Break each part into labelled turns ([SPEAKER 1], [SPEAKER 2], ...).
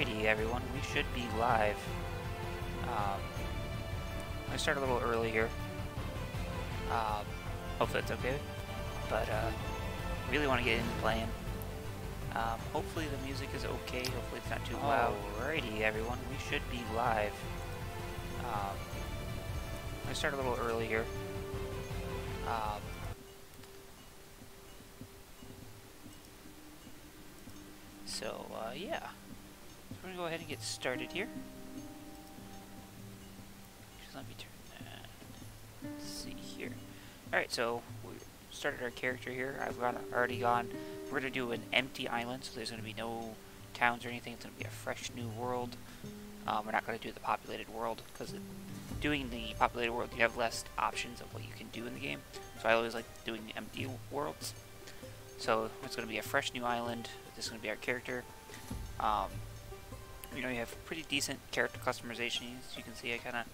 [SPEAKER 1] Alrighty, everyone, we should be live. I start a little early here. Hopefully that's okay. But really want to get into playing. Hopefully the music is okay. Hopefully it's not too loud. Alrighty, everyone, we should be live. I start a little early here. Yeah. So we're gonna go ahead and get started here. Just let me turn that. Let's see here. Alright, so we started our character here. already gone. We're gonna do an empty island, so there's gonna be no towns or anything. It's gonna be a fresh new world. We're not gonna do the populated world because doing the populated world, you have less options of what you can do in the game. So I always like doing the empty worlds. So it's gonna be a fresh new island. This is gonna be our character. You know, you have pretty decent character customization. As you can see, I kind of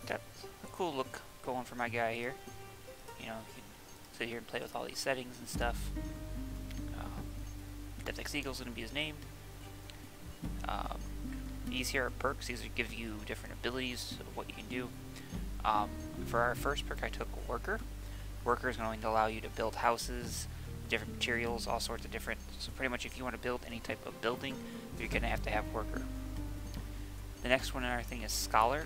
[SPEAKER 1] got a cool look going for my guy here. You know, you can sit here and play with all these settings and stuff. Death Eagle's going to be his name. These here are perks. These give you different abilities of what you can do. For our first perk, I took Worker. Worker is going to allow you to build houses, different materials, all sorts of different. So pretty much if you want to build any type of building, you're going to have Worker. The next one in our thing is Scholar.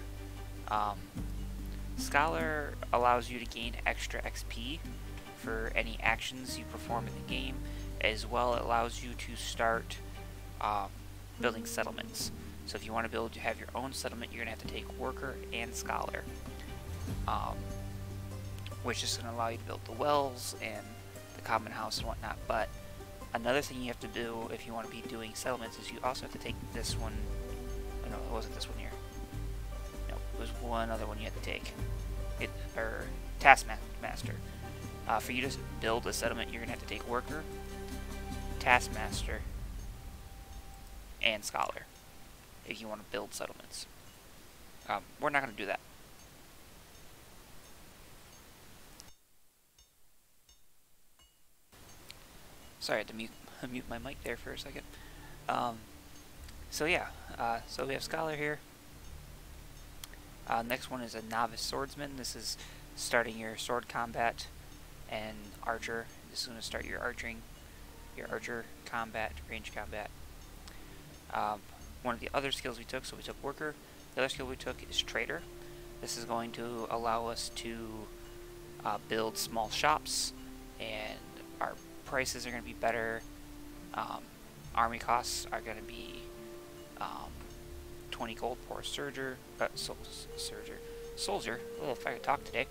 [SPEAKER 1] Scholar allows you to gain extra XP for any actions you perform in the game, as well it allows you to start building settlements. So if you want to have your own settlement, you're going to have to take Worker and Scholar, which is going to allow you to build the wells and the common house and whatnot. But another thing you have to do if you want to be doing settlements is you also have to take this one. Oh, no, it wasn't this one here. No, it was one other one you had to take. Taskmaster. For you to build a settlement, you're going to have to take Worker, Taskmaster, and Scholar if you want to build settlements. We're not going to do that. Sorry, I had to mute my mic there for a second. So we have Scholar here. Next one is a Novice Swordsman. This is starting your sword combat, and Archer. This is going to start your archer combat, range combat. One of the other skills we took, so we took Worker. The other skill we took is Trader. This is going to allow us to build small shops, and our prices are going to be better. Army costs are going to be 20 gold per soldier. Oh, if I could talk today.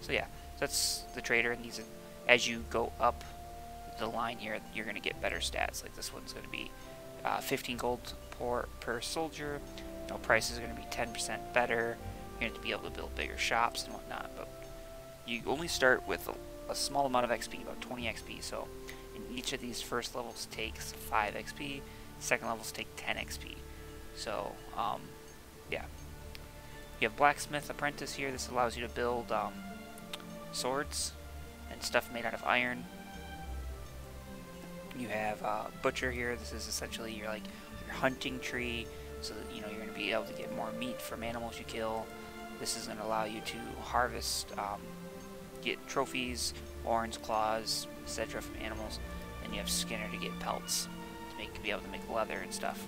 [SPEAKER 1] So yeah, that's the Trader, and these, as you go up the line here, you're going to get better stats. Like this one's going to be 15 gold per soldier. You know, price is going to be 10% better. You're going to be able to build bigger shops and whatnot, but you only start with a small amount of XP, about 20 XP. So in each of these first levels takes 5 XP. Second levels take 10 XP. So yeah. You have Blacksmith Apprentice here. This allows you to build swords and stuff made out of iron. You have Butcher here. This is essentially your hunting tree, so that you know you're going to be able to get more meat from animals you kill. This is going to allow you to harvest, get trophies, horns, claws, etc. from animals. And you have Skinner to get pelts to be able to make leather and stuff.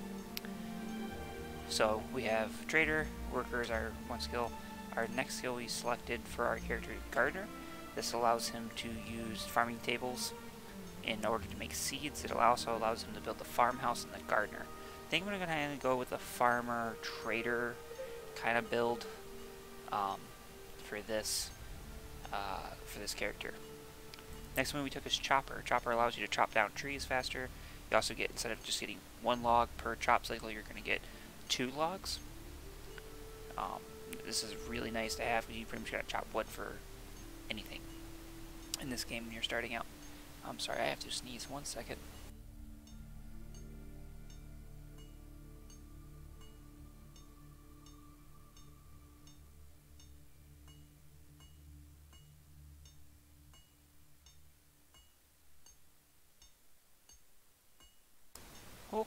[SPEAKER 1] So we have Trader. Worker is our one skill. Our next skill we selected for our character is Gardener. This allows him to use farming tables in order to make seeds. It also allows him to build the farmhouse and the gardener. I think we're going to go with the farmer trader kind of build for this character. Next one we took is Chopper. Chopper allows you to chop down trees faster. You also get, instead of just getting 1 log per chop cycle, you're going to get 2 logs. This is really nice to have. You pretty much got to chop wood for anything in this game when you're starting out. I'm sorry, I have to sneeze 1 second.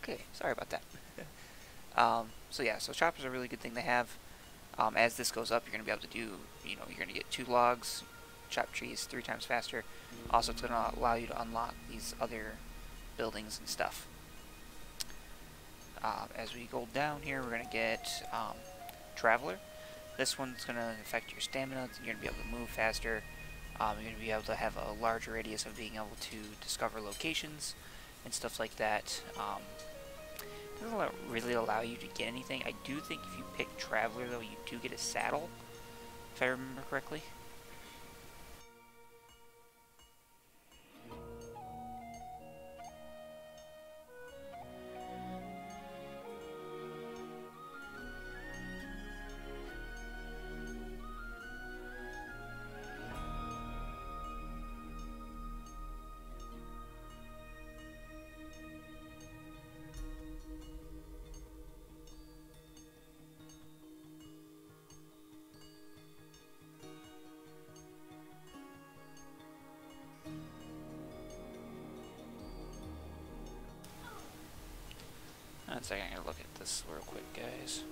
[SPEAKER 1] Okay, sorry about that. So yeah, so choppers are a really good thing to have. As this goes up, you're going to be able to do, you're going to get 2 logs, chop trees 3 times faster. Also, it's going to allow you to unlock these other buildings and stuff. As we go down here, we're going to get Traveler. This one's going to affect your stamina. You're going to be able to move faster. You're going to be able to have a larger radius of being able to discover locations and stuff like that. It doesn't really allow you to get anything. I do think if you pick Traveler, though, you do get a saddle, if I remember correctly. One second, I'm gonna look at this real quick, guys.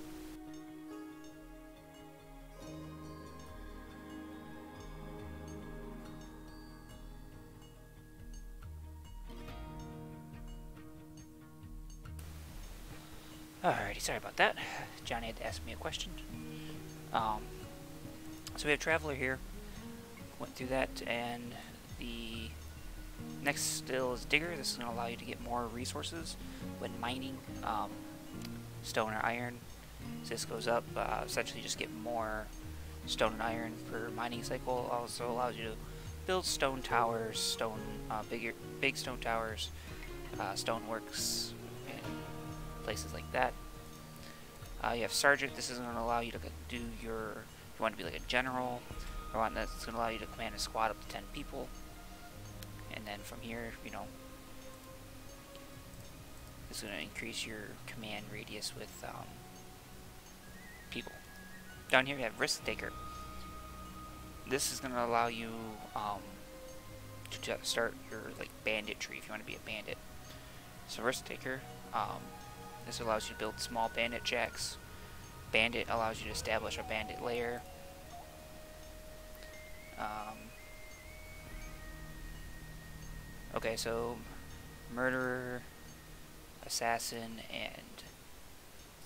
[SPEAKER 1] Alrighty, sorry about that. Johnny had to ask me a question. So we have Traveler here. Went through that, and the next skill is Digger. This is going to allow you to get more resources when mining stone or iron. As this goes up, essentially just get more stone and iron per mining cycle. Also allows you to build stone towers, big stone towers, stoneworks, and places like that. You have Sergeant. This is going to allow you to do your, if you want to be like a general, or one that's going to allow you to command a squad up to 10 people. And then from here, it's going to increase your command radius with people. Down here you have Risk Taker. This is going to allow you to start your bandit tree if you want to be a bandit. So Risk Taker, this allows you to build small bandit jacks. Bandit allows you to establish a bandit lair. Okay, so Murderer, Assassin, and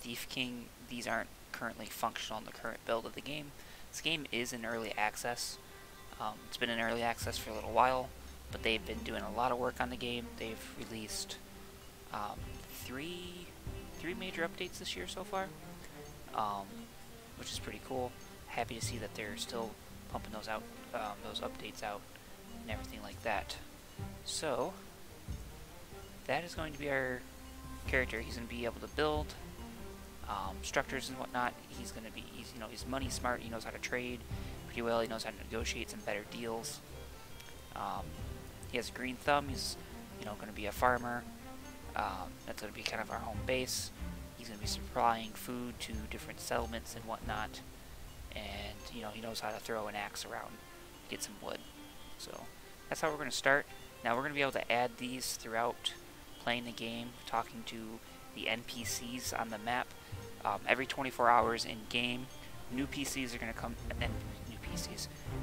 [SPEAKER 1] Thief King, these aren't currently functional in the current build of the game. This game is in early access. It's been in early access for a little while, but they've been doing a lot of work on the game. They've released three major updates this year so far, which is pretty cool. Happy to see that they're still pumping those out, those updates out, and everything like that. So that is going to be our character. He's going to be able to build structures and whatnot. He's going to be, he's money smart. He knows how to trade pretty well. He knows how to negotiate some better deals. He has a green thumb. He's, going to be a farmer. That's going to be kind of our home base. He's going to be supplying food to different settlements and whatnot. And, he knows how to throw an axe around to get some wood. So that's how we're going to start. Now we're going to be able to add these throughout playing the game, talking to the NPCs on the map. Every 24 hours in game, new PCs are going to come,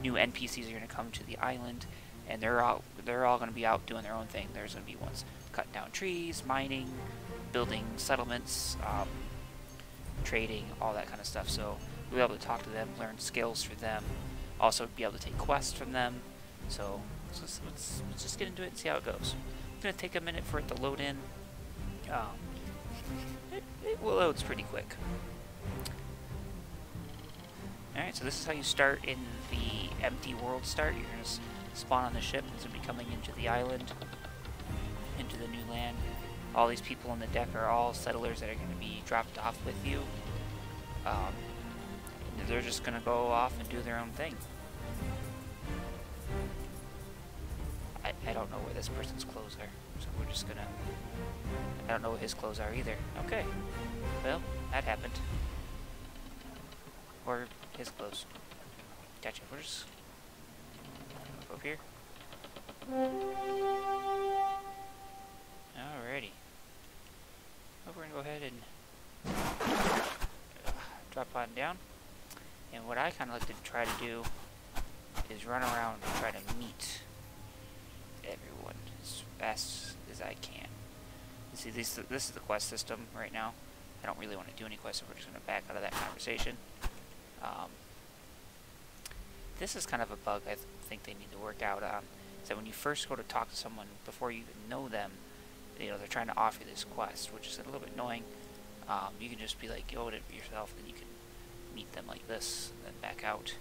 [SPEAKER 1] new NPCs are going to come to the island, and they're all going to be out doing their own thing. There's going to be ones cutting down trees, mining, building settlements, trading, all that kind of stuff. So we'll be able to talk to them, learn skills for them, also be able to take quests from them. So let's just get into it and see how it goes. It's going to take a minute for it to load in. It loads pretty quick. Alright, so this is how you start in the empty world start. You're going to spawn on the ship. It's going to be coming into the island, into the new land. All these people on the deck are all settlers that are going to be dropped off with you. They're just going to go off and do their own thing. I don't know where this person's clothes are, so we're just gonna... I don't know what his clothes are either. Okay. Well, that happened. Or his clothes. Gotcha. We're just... Go up here. Alrighty. So we're going to go ahead and drop on down. And what I kind of like to try to do is run around and try to meet everyone as fast as I can. You see, this is the quest system right now. I don't really want to do any quests, so we're just going to back out of that conversation. This is kind of a bug I think they need to work out on. Is that when you first go to talk to someone, before you even know them, you know, they're trying to offer you this quest, which is a little bit annoying. You can just be like, go to it yourself, then you can meet them like this, and then back out.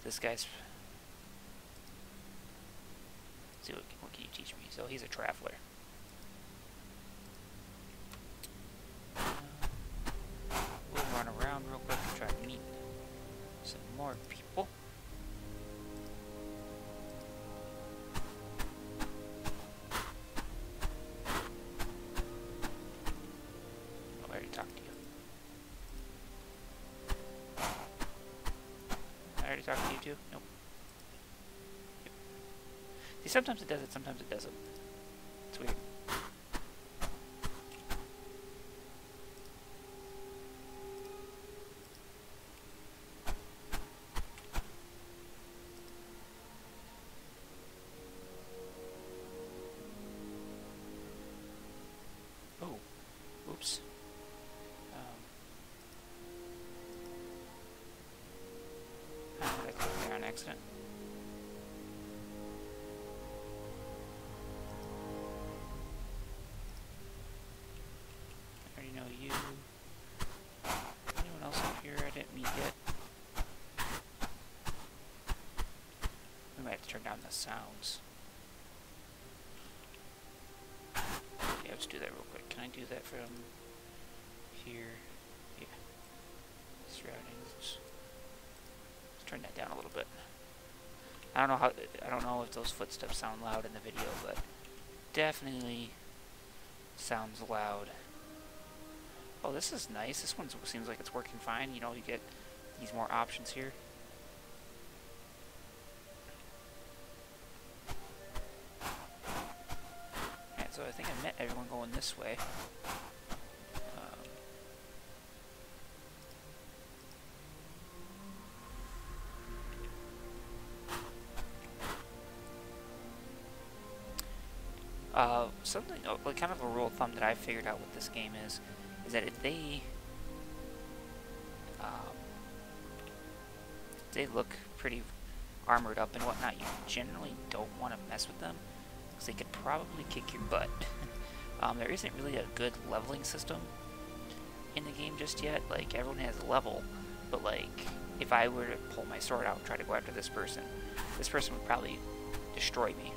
[SPEAKER 1] This guy's... Let's see, what can you teach me? So he's a traveler. We'll run around real quick and try to meet some more people. Oh, I already talked to you. I already talked to you too? Nope. Yep. See, sometimes it does it, sometimes it doesn't. It's weird. Oops. How did I click there on accident? I already know you. Anyone else up here I didn't meet yet? We might have to turn down the sounds. Yeah, let's do that real quick. Can I do that from here? Yeah. Surroundings. Let's turn that down a little bit. I don't know if those footsteps sound loud in the video, but definitely sounds loud. Oh, this is nice. This one seems like it's working fine. You know, you get these more options here. Alright, so I think I met everyone going this way. Something, like kind of a rule of thumb that I figured out with this game is that if they look pretty armored up and whatnot, you generally don't want to mess with them, because they could probably kick your butt. There isn't really a good leveling system in the game just yet. Like, everyone has a level, but like, if I were to pull my sword out and try to go after this person would probably destroy me.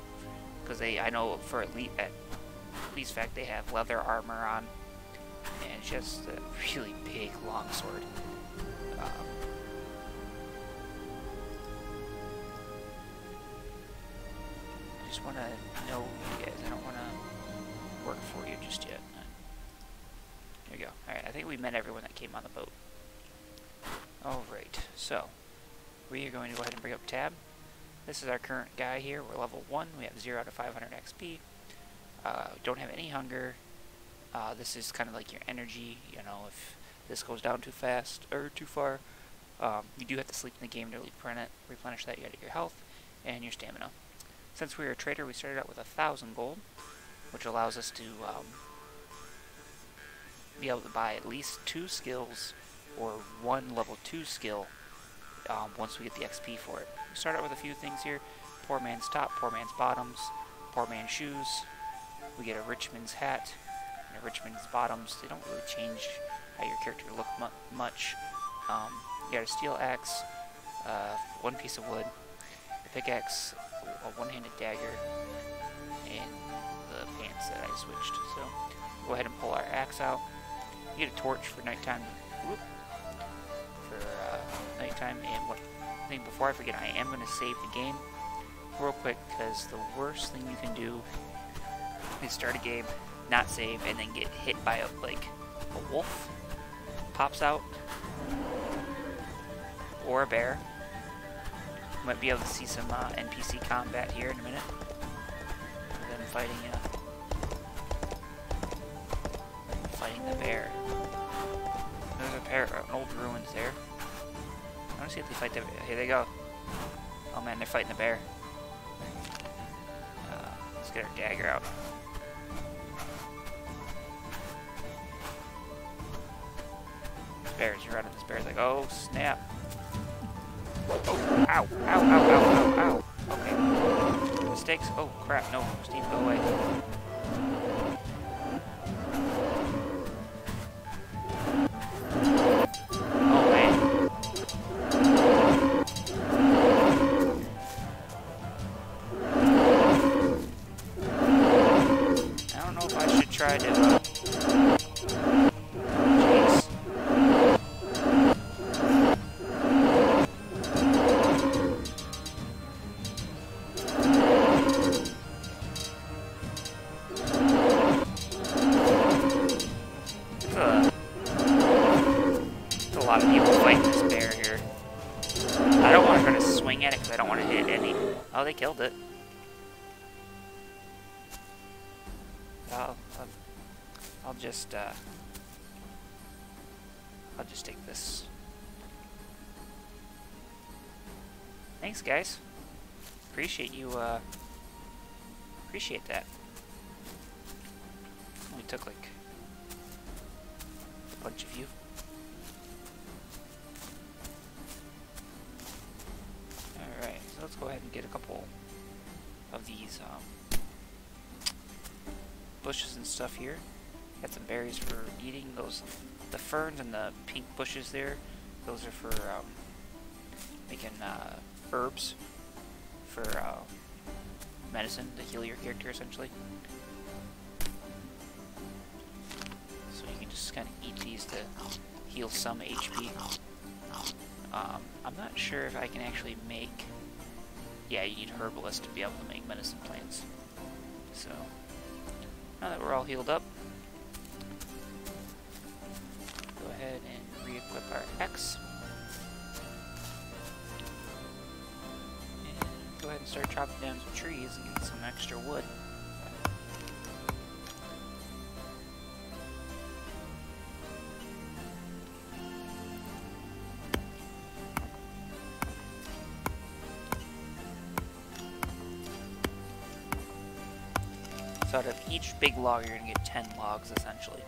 [SPEAKER 1] Because I know for at least fact they have leather armor on, and it's just a really big long sword. I just want to know you guys. I don't want to work for you just yet. There we go. Alright, I think we met everyone that came on the boat. Alright, so we are going to go ahead and bring up tab. This is our current guy here. We're level 1. We have 0 to 500 XP. Don't have any hunger. This is kind of like your energy. You know, if this goes down too fast or too far, you do have to sleep in the game to replenish that. You gotta get your health and your stamina. Since we're a trader, we started out with 1,000 gold, which allows us to be able to buy at least 2 skills or 1 level 2 skill once we get the XP for it. We start out with a few things here. Poor man's top, poor man's bottoms, poor man's shoes. We get a rich man's hat and a rich man's bottoms. They don't really change how your character look much. You got a steel axe, 1 piece of wood, a pickaxe, a one-handed dagger, and the pants that I switched. So go ahead and pull our axe out. You get a torch for nighttime. Whoop, for nighttime. And one thing before I forget, I am going to save the game real quick, because the worst thing you can do is start a game, not save, and then get hit by a wolf pops out, or a bear, Might be able to see some NPC combat here in a minute. Them fighting the bear. There's a pair of old ruins there. I want to see if they fight the bear. Here they go. Oh man, they're fighting the bear. Let's get our dagger out. This bear's running. This bear's like, oh snap. Oh, ow, ow, ow, ow, ow, ow. Okay. Mistakes. Oh crap, no. Steve, go away. Oh man. I don't know if I should try to... Jeez. There's a lot of people fighting this bear here. I don't want to try to swing at it because I don't want to hit any... Oh, they killed it. I'll just take this. Thanks, guys. Appreciate you. Appreciate that. We took like a bunch of you. All right, so let's go ahead and get a couple of these bushes and stuff here. Got some berries for eating. Those, the ferns and the pink bushes there, those are for making herbs for medicine to heal your character essentially. So you can just kind of eat these to heal some HP. I'm not sure if I can actually make... Yeah, you need herbalists to be able to make medicine plants. So, now that we're all healed up, go ahead and re-equip our X. And go ahead and start chopping down some trees and get some extra wood. So out of each big log, you're going to get 10 logs, essentially.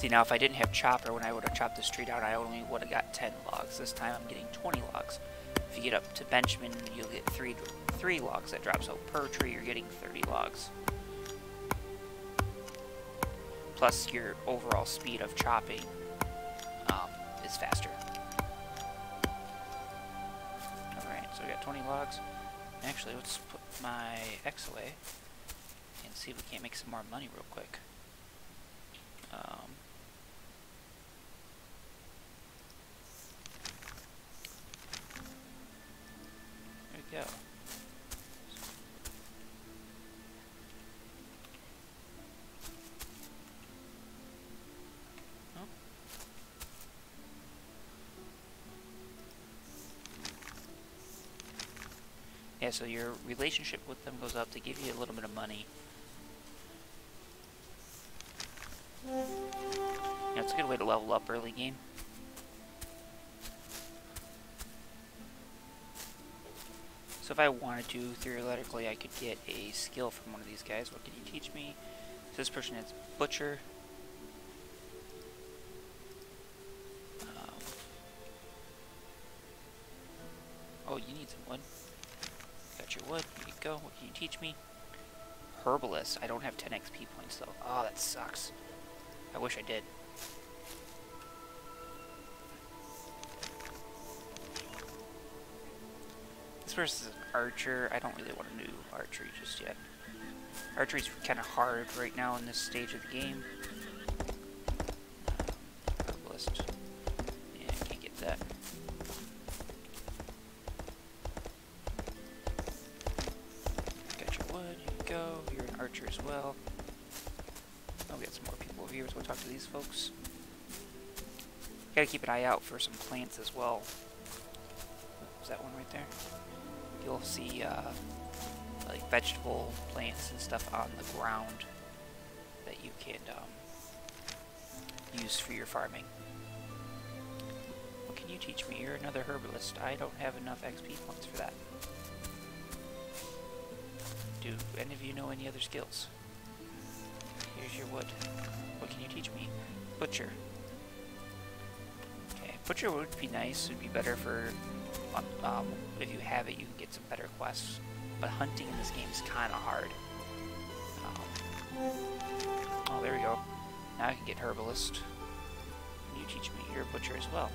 [SPEAKER 1] See, now if I didn't have Chopper, when I would have chopped this tree down, I only would have got 10 logs. This time I'm getting 20 logs. If you get up to Benjamin, you'll get 3 logs that drop. So per tree, you're getting 30 logs. Plus, your overall speed of chopping is faster. Alright, so we got 20 logs. Actually, let's put my X away and see if we can't make some more money real quick. There we go. Oh. Yeah, so your relationship with them goes up to give you a little bit of money. Yeah, it's a good way to level up early game. So if I wanted to, theoretically, I could get a skill from one of these guys. What can you teach me? So this person is Butcher. Oh, you need some wood. Got your wood. Here you go. What can you teach me? Herbalist. I don't have 10 XP points though. Oh, that sucks. I wish I did. This person's an archer. I don't really want to do archery just yet. Archery's kind of hard right now in this stage of the game. Herbalist. Yeah, I can't get that. Got your wood. Here you go. You're an archer as well. Oh, we got some more people over here. Let's go talk to these folks. Gotta keep an eye out for some plants as well. is that one right there? You'll see like vegetable plants and stuff on the ground that you can use for your farming. What can you teach me? You're another herbalist. I don't have enough XP points for that. Do any of you know any other skills? Here's your wood. What can you teach me? Butcher. Okay, butcher would be nice. It'd be better for if you have it, you can get some better quests. But hunting in this game is kind of hard. Oh, there we go. Now I can get herbalist. Can you teach me? You're a butcher as well.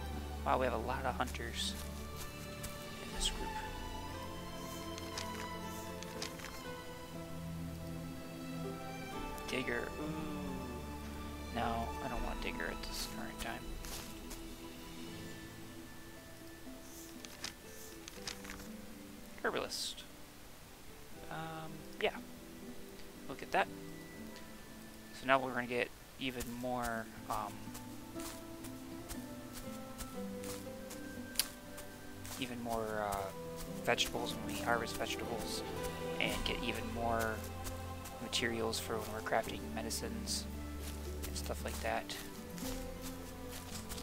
[SPEAKER 1] Wow, we have a lot of hunters in this group. Digger. Ooh. No, I don't want digger at this current time. Herbalist. Yeah. Look at that. So now we're going to get even more, vegetables when we harvest vegetables, and get even more materials for when we're crafting medicines and stuff like that.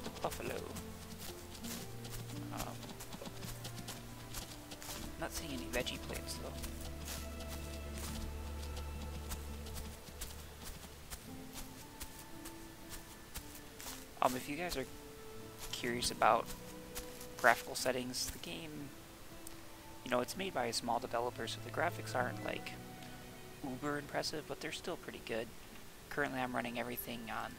[SPEAKER 1] The buffalo. Not seeing any veggie plants though. If you guys are curious about graphical settings, the game, you know, it's made by a small developer, so the graphics aren't like uber impressive, but they're still pretty good. Currently I'm running everything on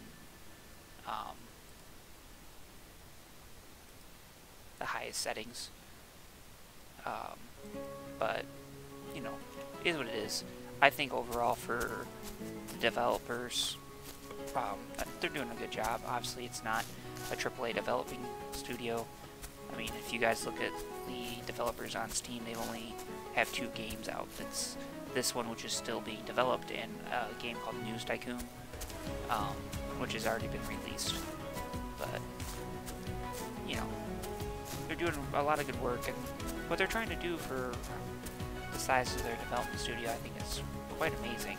[SPEAKER 1] the highest settings. But, you know, it is what it is. I think overall for the developers, they're doing a good job. Obviously, it's not a AAA developing studio. I mean, if you guys look at the developers on Steam, they only have 2 games out. It's this one, which is still being developed, and a game called News Tycoon, which has already been released. But, you know, they're doing a lot of good work, and what they're trying to do for the size of their development studio, I think is quite amazing.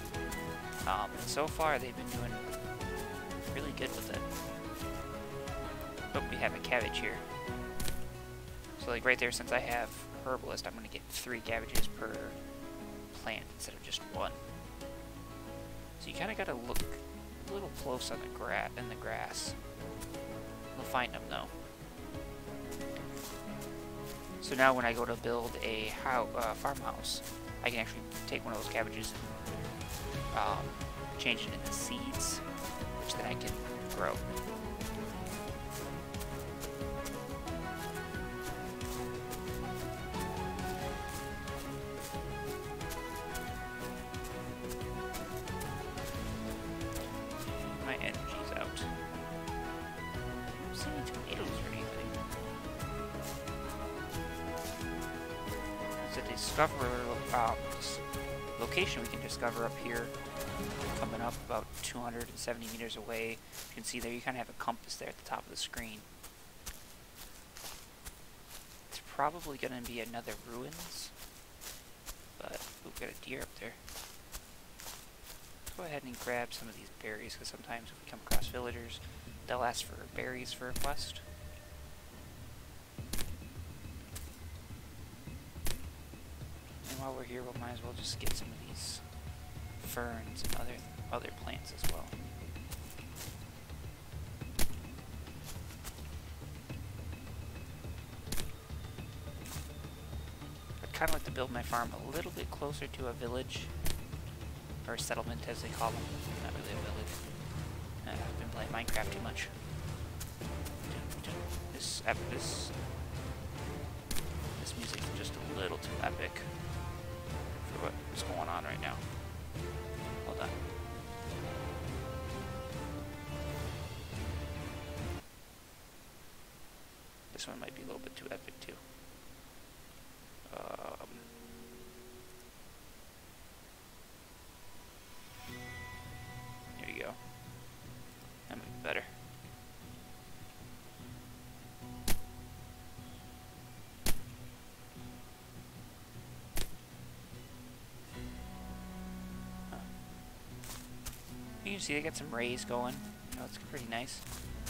[SPEAKER 1] And so far, they've been doing really good with it. But we have a cabbage here. So like right there, since I have herbalist, I'm going to get 3 cabbages per plant instead of just 1. So you kind of got to look a little close on the grass. We'll find them though. So now when I go to build a farmhouse, I can actually take one of those cabbages and change it into seeds, which then I can grow. My energy's out. I don't see any tomatoes or anything. There's a discover location we can discover up here, coming up about 270 meters away. You can see there, you kind of have a compass there at the top of the screen. It's probably going to be another ruins, but we've got a deer up there. Let's go ahead and grab some of these berries, because sometimes if we come across villagers, they'll ask for berries for a quest. And while we're here, we might as well just get some of these ferns and other plants as well. I'd kind of like to build my farm a little bit closer to a village, or a settlement as they call them. Not really a village. I've been playing Minecraft too much. This music is just a little too epic for what's going on right now. Hold on. This one might be a little bit too epic too. There you go. That might be better. You can see they got some rays going. You know, it's pretty nice.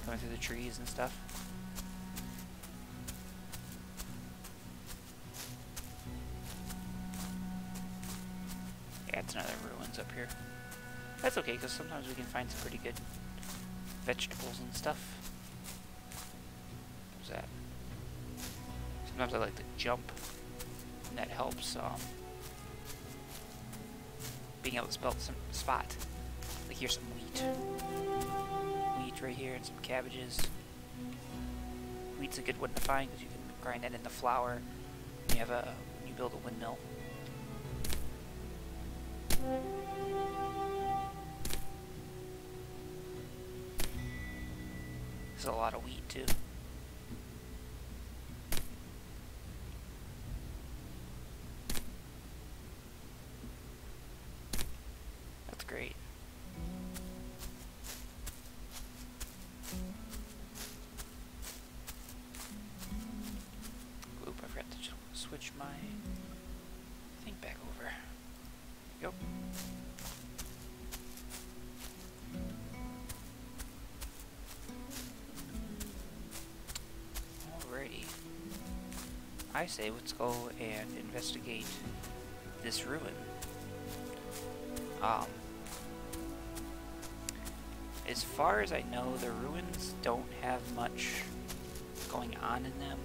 [SPEAKER 1] Going through the trees and stuff. Yeah, it's another ruins up here. That's okay, because sometimes we can find some pretty good vegetables and stuff. What's that? Sometimes I like to jump, and that helps being able to spot. Like here's some wheat. Wheat right here and some cabbages. Wheat's a good one to find because you can grind that into flour. You build a windmill. There's a lot of wheat too. That's great. Oop, I forgot to switch my thing back over. There we go. Alrighty. I say let's go and investigate this ruin. As far as I know, the ruins don't have much going on in them,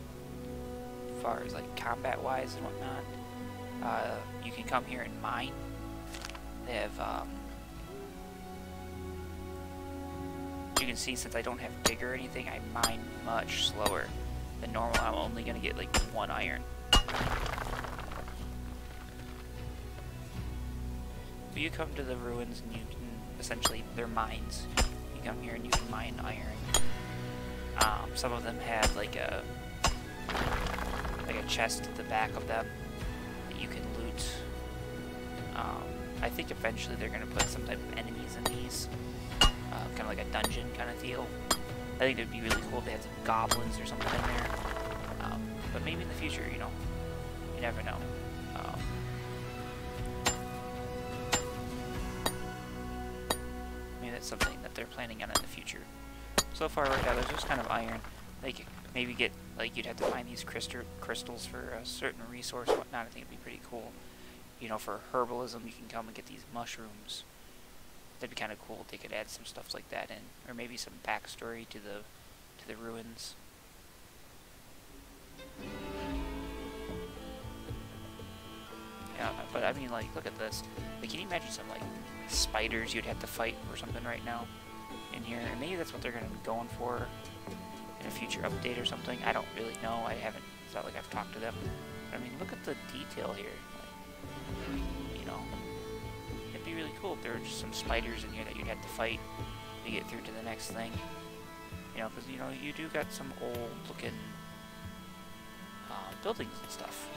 [SPEAKER 1] as far as like combat-wise and whatnot. You can come here and mine. They have, you can see since I don't have dig or anything, I mine much slower than normal. I'm only gonna get like 1 iron. But you come to the ruins and you can essentially, they're mines. You come here and you can mine iron. Some of them have like a chest at the back of them that you can loot. I think eventually they're gonna put some type of enemies in these, kind of like a dungeon kind of deal. I think it'd be really cool if they had some goblins or something in there. But maybe in the future, you know, you never know. Maybe that's something that they're planning on in the future. So far, right now, there's just kind of iron. Like, maybe get, like, you'd have to find these crystals for a certain resource or whatnot. I think it'd be pretty cool. You know, for herbalism, you can come and get these mushrooms. That'd be kind of cool. They could add some stuff like that in, or maybe some backstory to the ruins. Yeah, but I mean, like, look at this. Like, can you imagine some like spiders you'd have to fight or something right now in here? And maybe that's what they're gonna be going for in a future update or something. I don't really know. It's not like I've talked to them. But I mean, look at the detail here. Like, you know, it'd be really cool if there were just some spiders in here that you'd have to fight to get through to the next thing. You know, because, you know, you do got some old-looking buildings and stuff.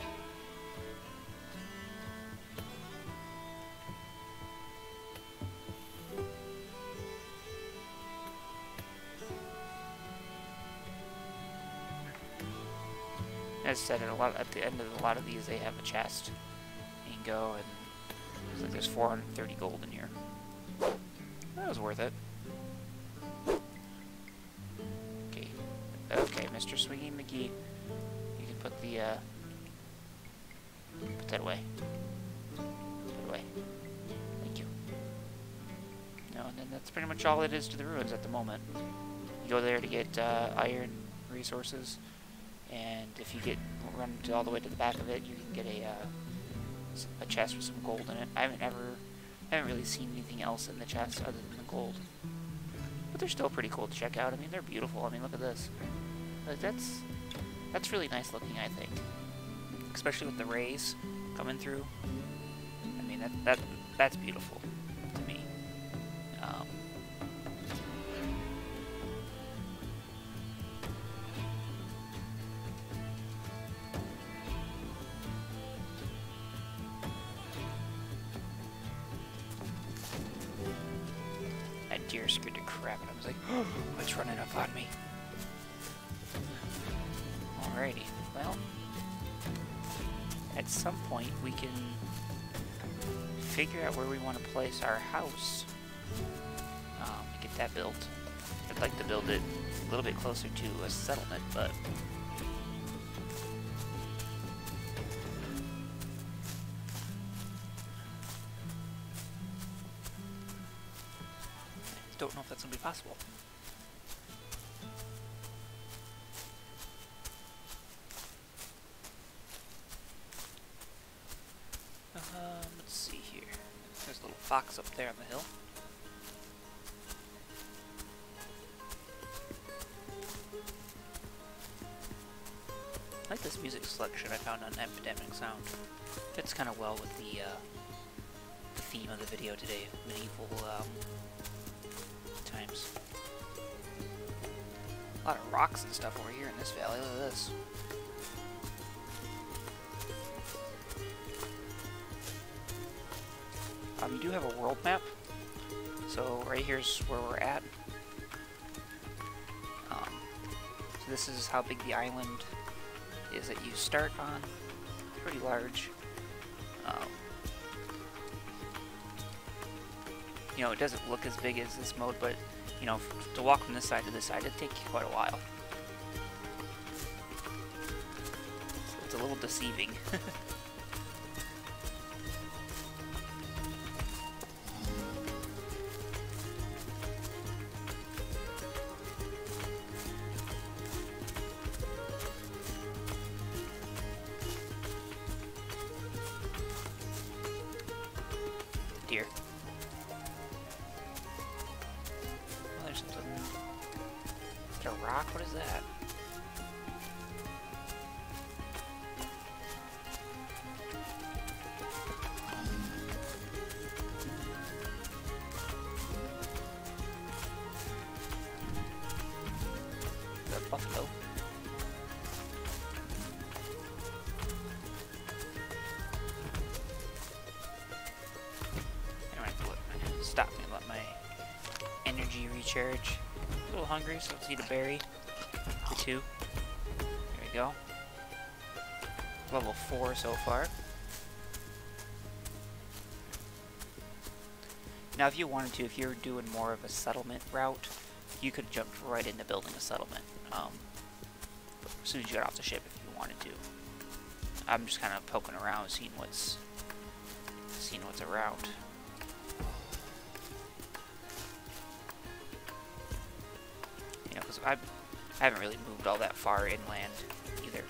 [SPEAKER 1] As I said, at the end of a lot of these, they have a chest. You can go and it's like there's 430 gold in here. That was worth it. Okay, Mr. Swingy McGee, you can put that away. Put it away. Thank you. No, and then that's pretty much all it is to the ruins at the moment. You go there to get iron resources. And if you run all the way to the back of it, you can get a chest with some gold in it. I haven't really seen anything else in the chest other than the gold. But they're still pretty cool to check out. I mean, they're beautiful. I mean, look at this. Like, that's really nice looking, I think. Especially with the rays coming through. I mean, that's beautiful to me. That deer scared the crap out of me. I was like, oh, it's running up on me. Alrighty, well, at some point we can figure out where we want to place our house. get that built. I'd like to build it a little bit closer to a settlement, but I don't know if that's going to be possible. Let's see here. There's a little fox up there on the hill. I like this music selection I found on Epidemic Sound. Fits kind of well with the theme of the video today, medieval times. A lot of rocks and stuff over here in this valley. Look at this. You do have a world map, so right here's where we're at. So this is how big the island is that you start on. Pretty large. You know, it doesn't look as big as this mode, but you know, to walk from this side to this side, it'd take you quite a while. So it's a little deceiving. Deer. Oh, there's something. Is that a rock? What is that? Is that a buffalo? Stop me and let my energy recharge. A little hungry, so let's eat a berry. The 2. There we go. Level 4 so far. Now if you wanted to, if you're doing more of a settlement route, you could jump right into building a settlement. As soon as you got off the ship if you wanted to. I'm just kind of poking around, seeing what's around. You know, because I haven't really moved all that far inland either.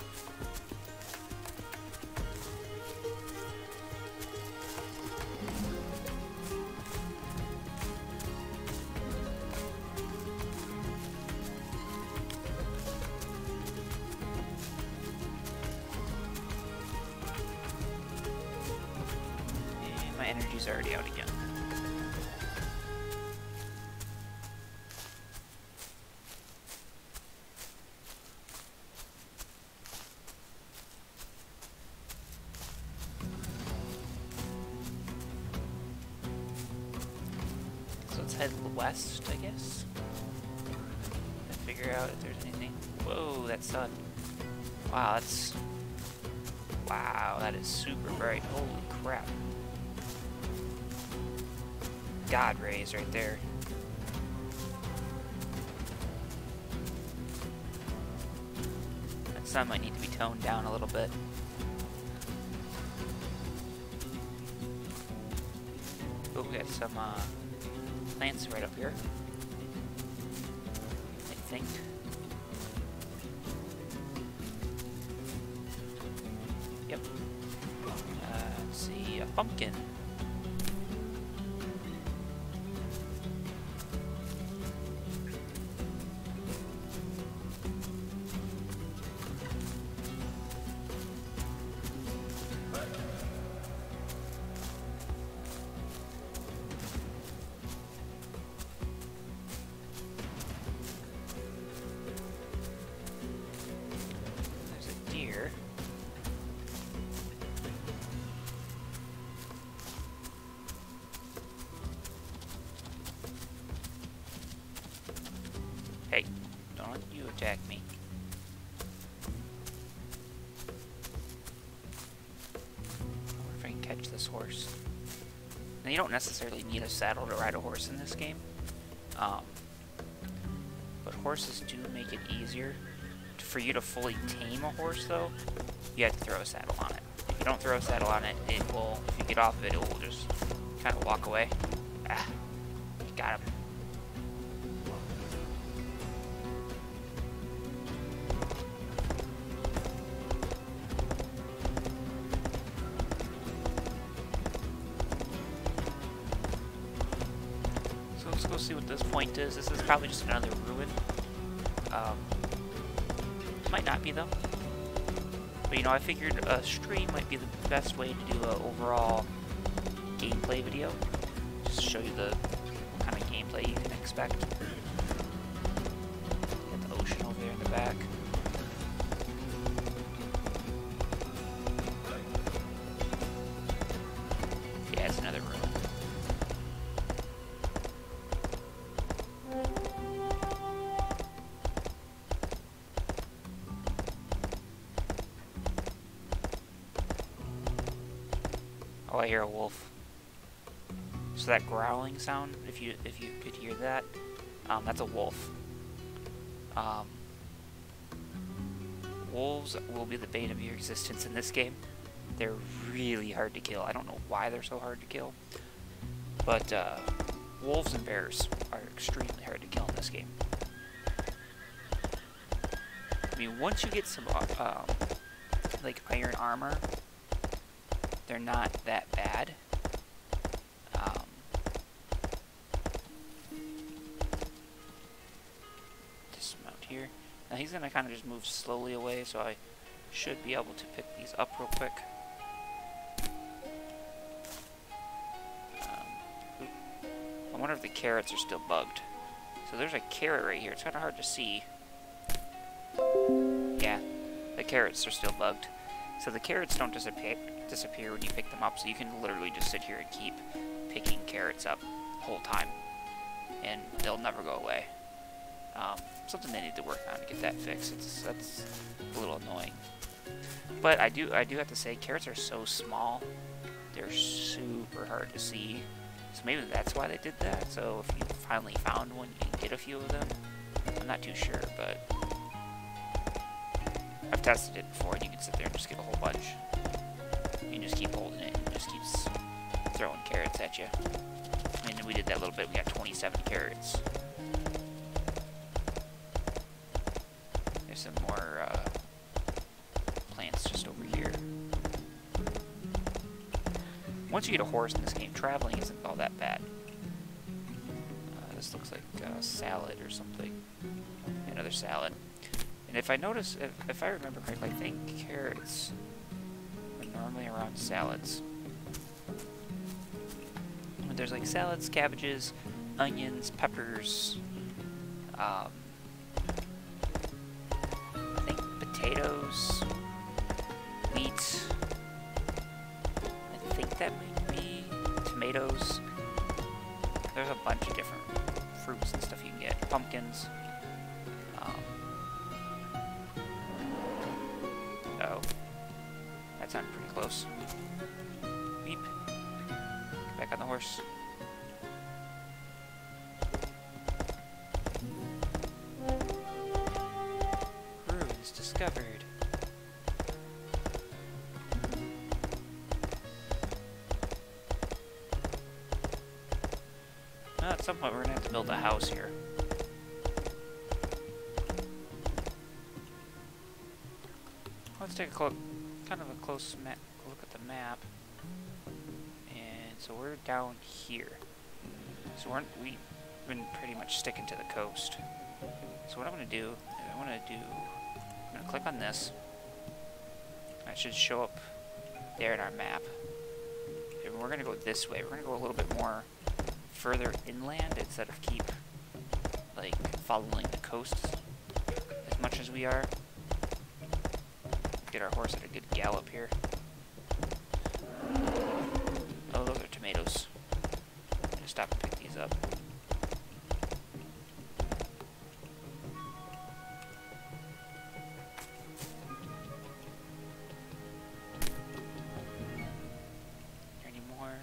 [SPEAKER 1] And my energy's already out again. Let's head west, I guess. And figure out if there's anything. Whoa, that sun. Wow, wow, that is super bright. Holy crap. God rays right there. That sun might need to be toned down a little bit. Oh, we got some plants right up here, I think. Yep. Let's see, a pumpkin. Hey, don't you attack me. I wonder if I can catch this horse. Now, you don't necessarily need a saddle to ride a horse in this game. Um, but horses do make it easier. For you to fully tame a horse, though, you have to throw a saddle on it. If you don't throw a saddle on it, it will, if you get off of it, it will just kind of walk away. Ah, got him. So let's go see what this point is. This is probably just another ruin. Might not be, though. But, you know, I figured a stream might be the best way to do an overall gameplay video. Just show you the kind of gameplay you can expect. Got the ocean over there in the back. Yeah, it's another ruin. Oh, I hear a wolf. So that growling sound, if you could hear that, that's a wolf. Wolves will be the bane of your existence in this game. They're really hard to kill. I don't know why they're so hard to kill, but wolves and bears are extremely hard to kill in this game. I mean, once you get some like iron armor, they're not that bad. Dismount here. Now he's gonna kind of just move slowly away, so I should be able to pick these up real quick. I wonder if the carrots are still bugged. So there's a carrot right here. It's kind of hard to see. Yeah, the carrots are still bugged. So the carrots don't disappear when you pick them up, so you can literally just sit here and keep picking carrots up the whole time, and they'll never go away. Something they need to work on to get that fixed. That's a little annoying. But I do have to say, carrots are so small, they're super hard to see. So maybe that's why they did that. So if you finally found one, you can get a few of them. I'm not too sure, but I've tested it before, and you can sit there and just get a whole bunch. You just keep holding it, and it just keeps throwing carrots at you. And we did that a little bit. We got 27 carrots. There's some more plants just over here. Once you get a horse in this game, traveling isn't all that bad. This looks like a salad or something. Another salad. And if I notice, if I remember correctly, I think carrots are normally around salads. But there's like salads, cabbages, onions, peppers, I think potatoes, wheat, I think that might be tomatoes. There's a bunch of different fruits and stuff you can get. Pumpkins. Oh. That sounded pretty close. Beep. Get back on the horse. Ruins discovered. Well, at some point we're gonna have to build a house here. Let's take a kind of a close look at the map. And so we're down here. So we've been pretty much sticking to the coast. So what I'm gonna do is I'm gonna click on this. That should show up there in our map. And we're gonna go this way. We're gonna go a little bit more further inland instead of keep like following the coast as much as we are. Get our horse at a good gallop here. Oh, those are tomatoes. I'm gonna stop and pick these up. Are there any more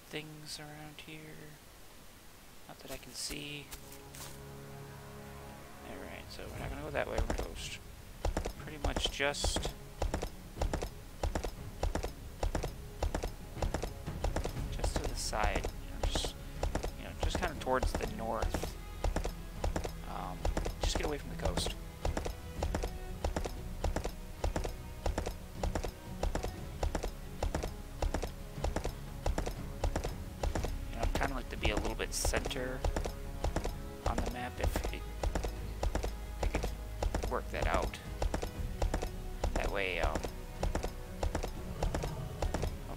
[SPEAKER 1] things around here? Not that I can see. Alright, so we're not gonna go that way, we're gonna go pretty much just to the side. Just kind of towards the north. Just get away from the coast. I'd kind of like to be a little bit center on the map if I could work that out. That way, oh,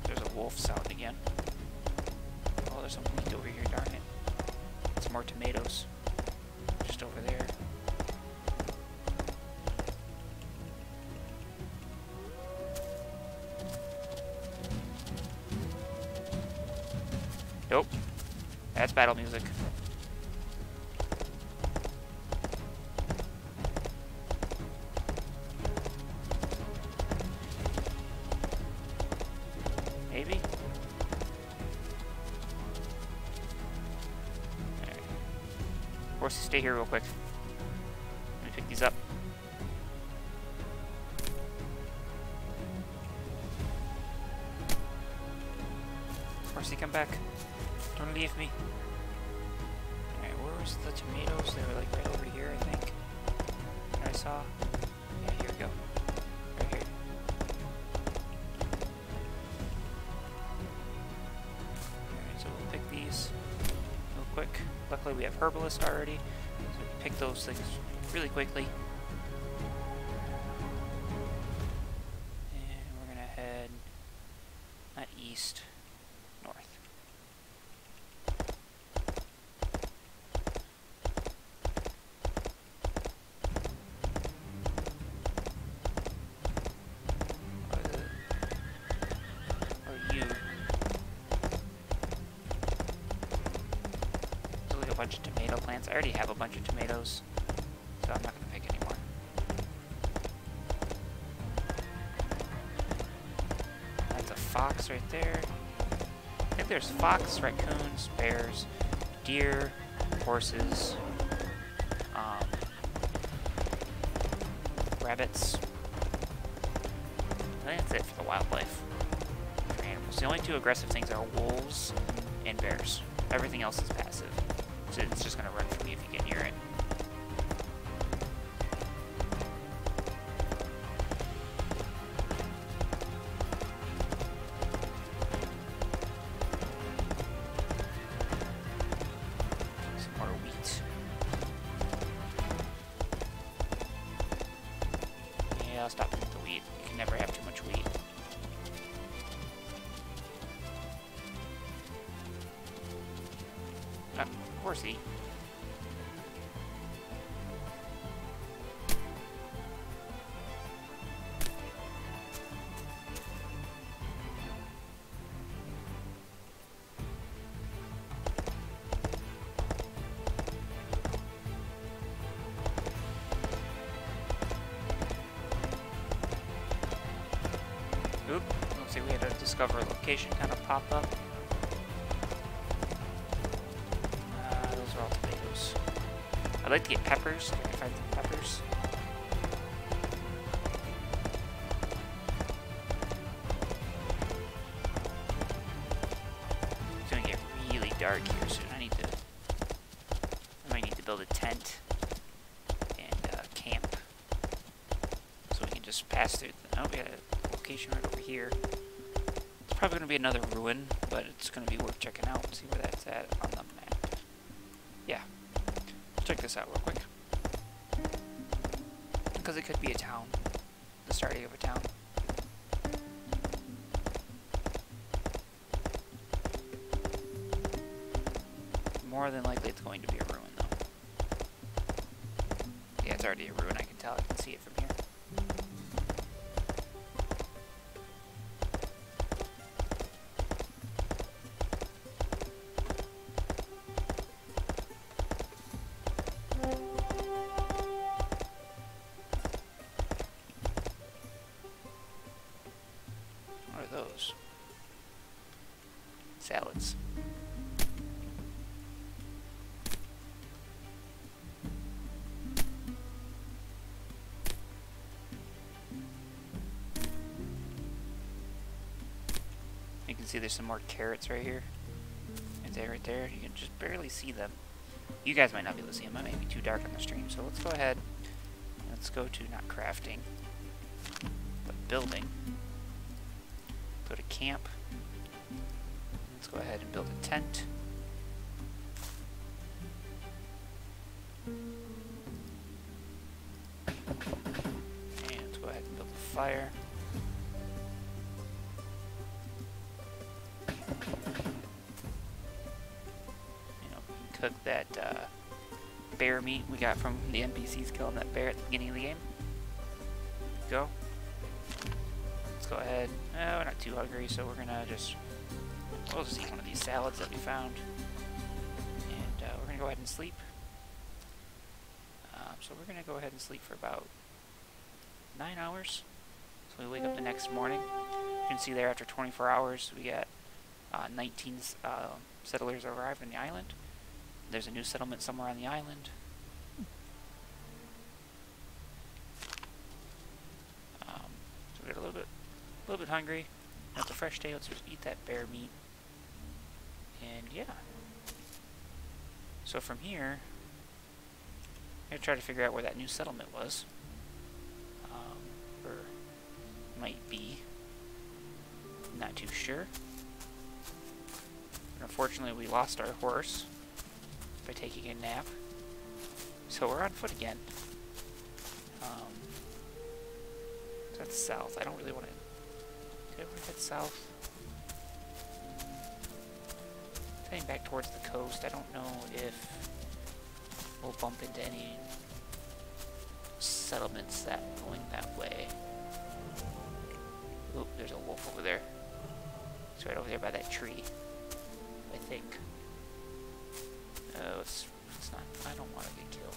[SPEAKER 1] there's a wolf sound again. Oh, there's some meat over here, darn it. Some more tomatoes. Just over there. Nope. That's battle music. Maybe? Alright. Horses, stay here real quick. Let me pick these up. Horsey, come back. Don't leave me. Alright, where's the tomatoes? They were like right over here, I think. That I saw. Yeah, here we go. Right here. Alright, so we'll pick these real quick. Luckily we have Herbalist already, so we can pick those things really quickly. And we're gonna head not east, north. Bunch of tomato plants. I already have a bunch of tomatoes, so I'm not going to pick anymore. That's a fox right there. I think there's fox, raccoons, bears, deer, horses, rabbits. I think that's it for the wildlife. For animals. The only two aggressive things are wolves and bears. Everything else is passive. So it's just going to run from you if you get near it. Some more wheat. Yeah, I'll stop with the wheat. You can never have too much wheat. Horsey. Oop, let's see, we had a discover location kind of pop up. I'd like to get peppers. Can I find some peppers? It's gonna get really dark here soon. I might need to build a tent and camp, so we can just pass through. Oh, we got a location right over here. It's probably gonna be another ruin, but it's gonna be worth checking out and see where that's at on the map. Yeah. Check this out real quick. Because it could be a town. The starting of a town. More than likely it's going to be a ruin though. Yeah, it's already a ruin, I can tell. I can see it from here. Those salads. See, there's some more carrots right here. Right there. You can just barely see them. You guys might not be able to see them. It might be too dark on the stream. So let's go ahead. Let's go to not crafting, but building. Go to camp. Let's go ahead and build a tent. And let's go ahead and build a fire. Cook that bear meat we got from the NPCs killing that bear at the beginning of the game. Go. Let's go ahead. We're not too hungry, so we'll just eat one of these salads that we found. And we're gonna go ahead and sleep. So we're gonna go ahead and sleep for about 9 hours. So we wake up the next morning. You can see there after 24 hours we got 19 settlers arrived on the island. There's a new settlement somewhere on the island. So we got a little bit hungry. That's a fresh day. Let's just eat that bear meat. And yeah. So from here, I'm gonna try to figure out where that new settlement was, or might be. Not too sure. But unfortunately, we lost our horse by taking a nap, so we're on foot again. So that's south. I don't really want to. Do I want to head south? Heading back towards the coast. I don't know if we'll bump into any settlements that going that way. Oop, there's a wolf over there. It's right over there by that tree, I think. Oh, it's not. I don't want to get killed.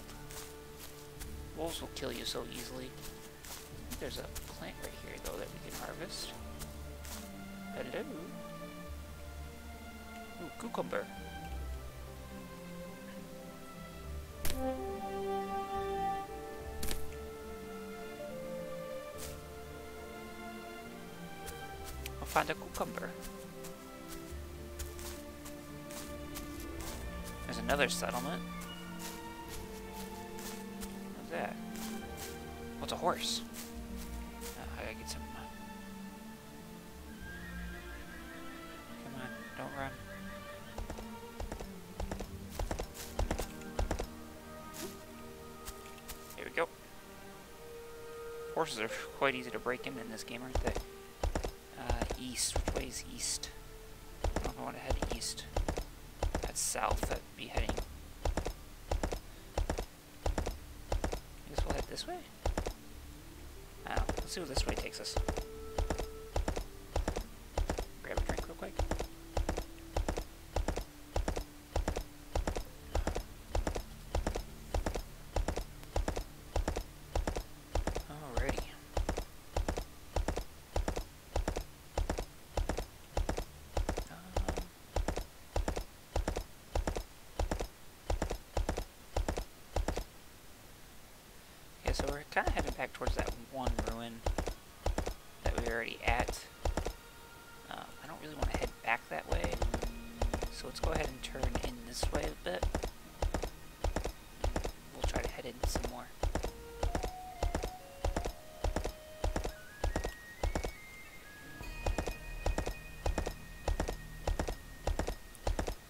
[SPEAKER 1] Wolves will kill you so easily. There's a plant right here, though, that we can harvest. Hello. Ooh, cucumber. I'll find a cucumber. There's another settlement. What's that? What's a horse? I gotta get some. Come on, don't run. There we go. Horses are quite easy to break in this game, aren't they? East. Which way is east? I don't know if I want to head east. That's south. That'd be heading. I guess we'll head this way? I don't know. Let's see where this way takes us. Grab a drink real quick. Alrighty. So we're kind of heading back towards that one ruin that we were already at. I don't really want to head back that way, so let's go ahead and turn in this way a bit. We'll try to head in some more.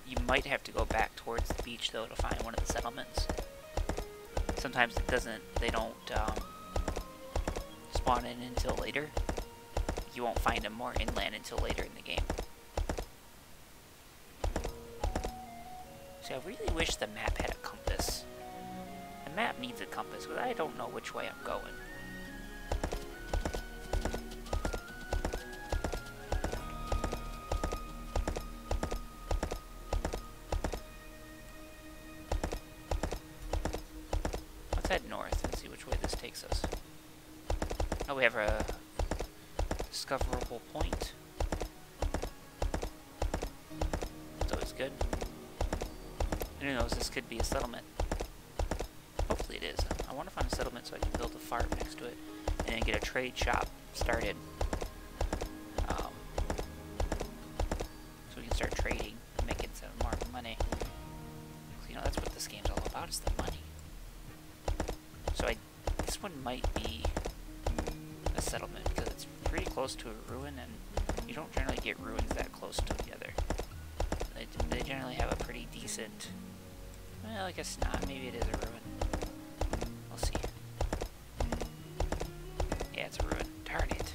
[SPEAKER 1] You might have to go back towards the beach though to find one of the settlements. Sometimes they don't spawn in until later. You won't find them more inland until later in the game. So I really wish the map had a compass. The map needs a compass, but I don't know which way I'm going. Let's head north and see which way this takes us. Oh, we have a discoverable point. That's always good. Who knows, this could be a settlement. Hopefully it is. I want to find a settlement so I can build a farm next to it and then get a trade shop started. this game's all about, is the money. So this one might be a settlement, because it's pretty close to a ruin, and you don't generally get ruins that close together. They generally have a pretty decent... Well, I guess not. Maybe it is a ruin. We'll see. Yeah, it's a ruin. Darn it.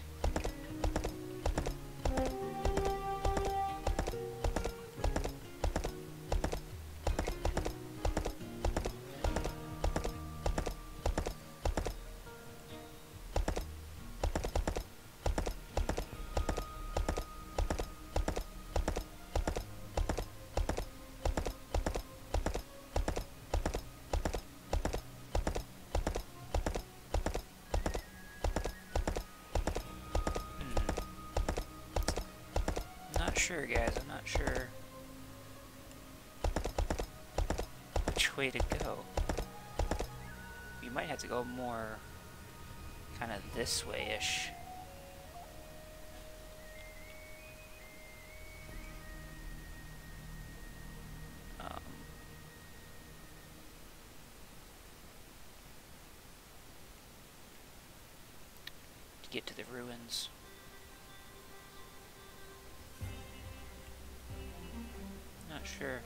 [SPEAKER 1] Sure, guys, I'm not sure which way to go. You might have to go more kind of this way-ish. To get to the ruins. Not sure.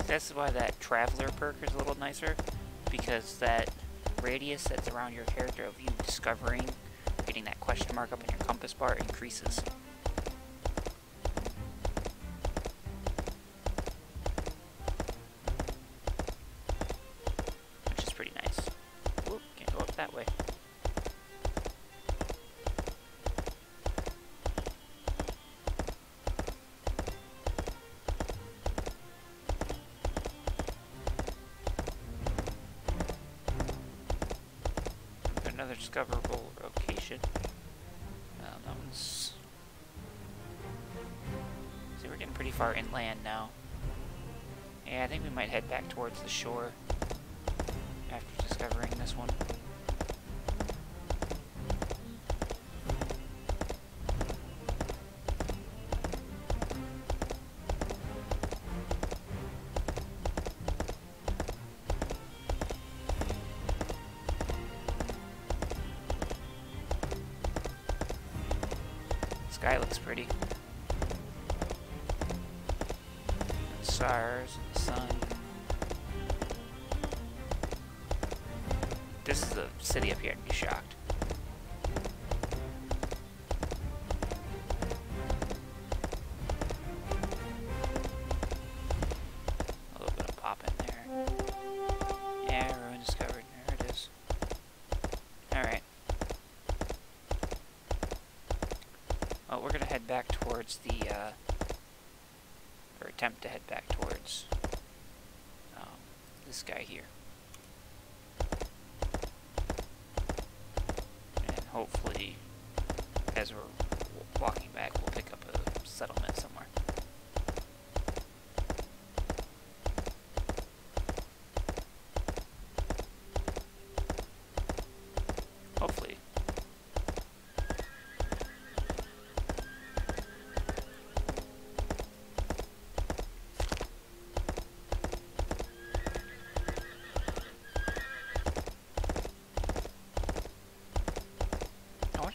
[SPEAKER 1] That's why that traveler perk is a little nicer, because that radius that's around your character of you discovering, getting that question mark up in your compass bar increases. Which is pretty nice. Whoop, can't go up that way. Another discoverable location. That one's... See, we're getting pretty far inland now. Yeah, I think we might head back towards the shore after discovering this one. Sky looks pretty. And stars and the sun. This is the city up here, I'd be shocked. A little bit of pop in there. Yeah, ruin discovered. There it is. Alright. Well, we're gonna head back towards the, or attempt to head back towards, this guy here. And hopefully, as we're walking back, we'll pick up a settlement somewhere. Hopefully.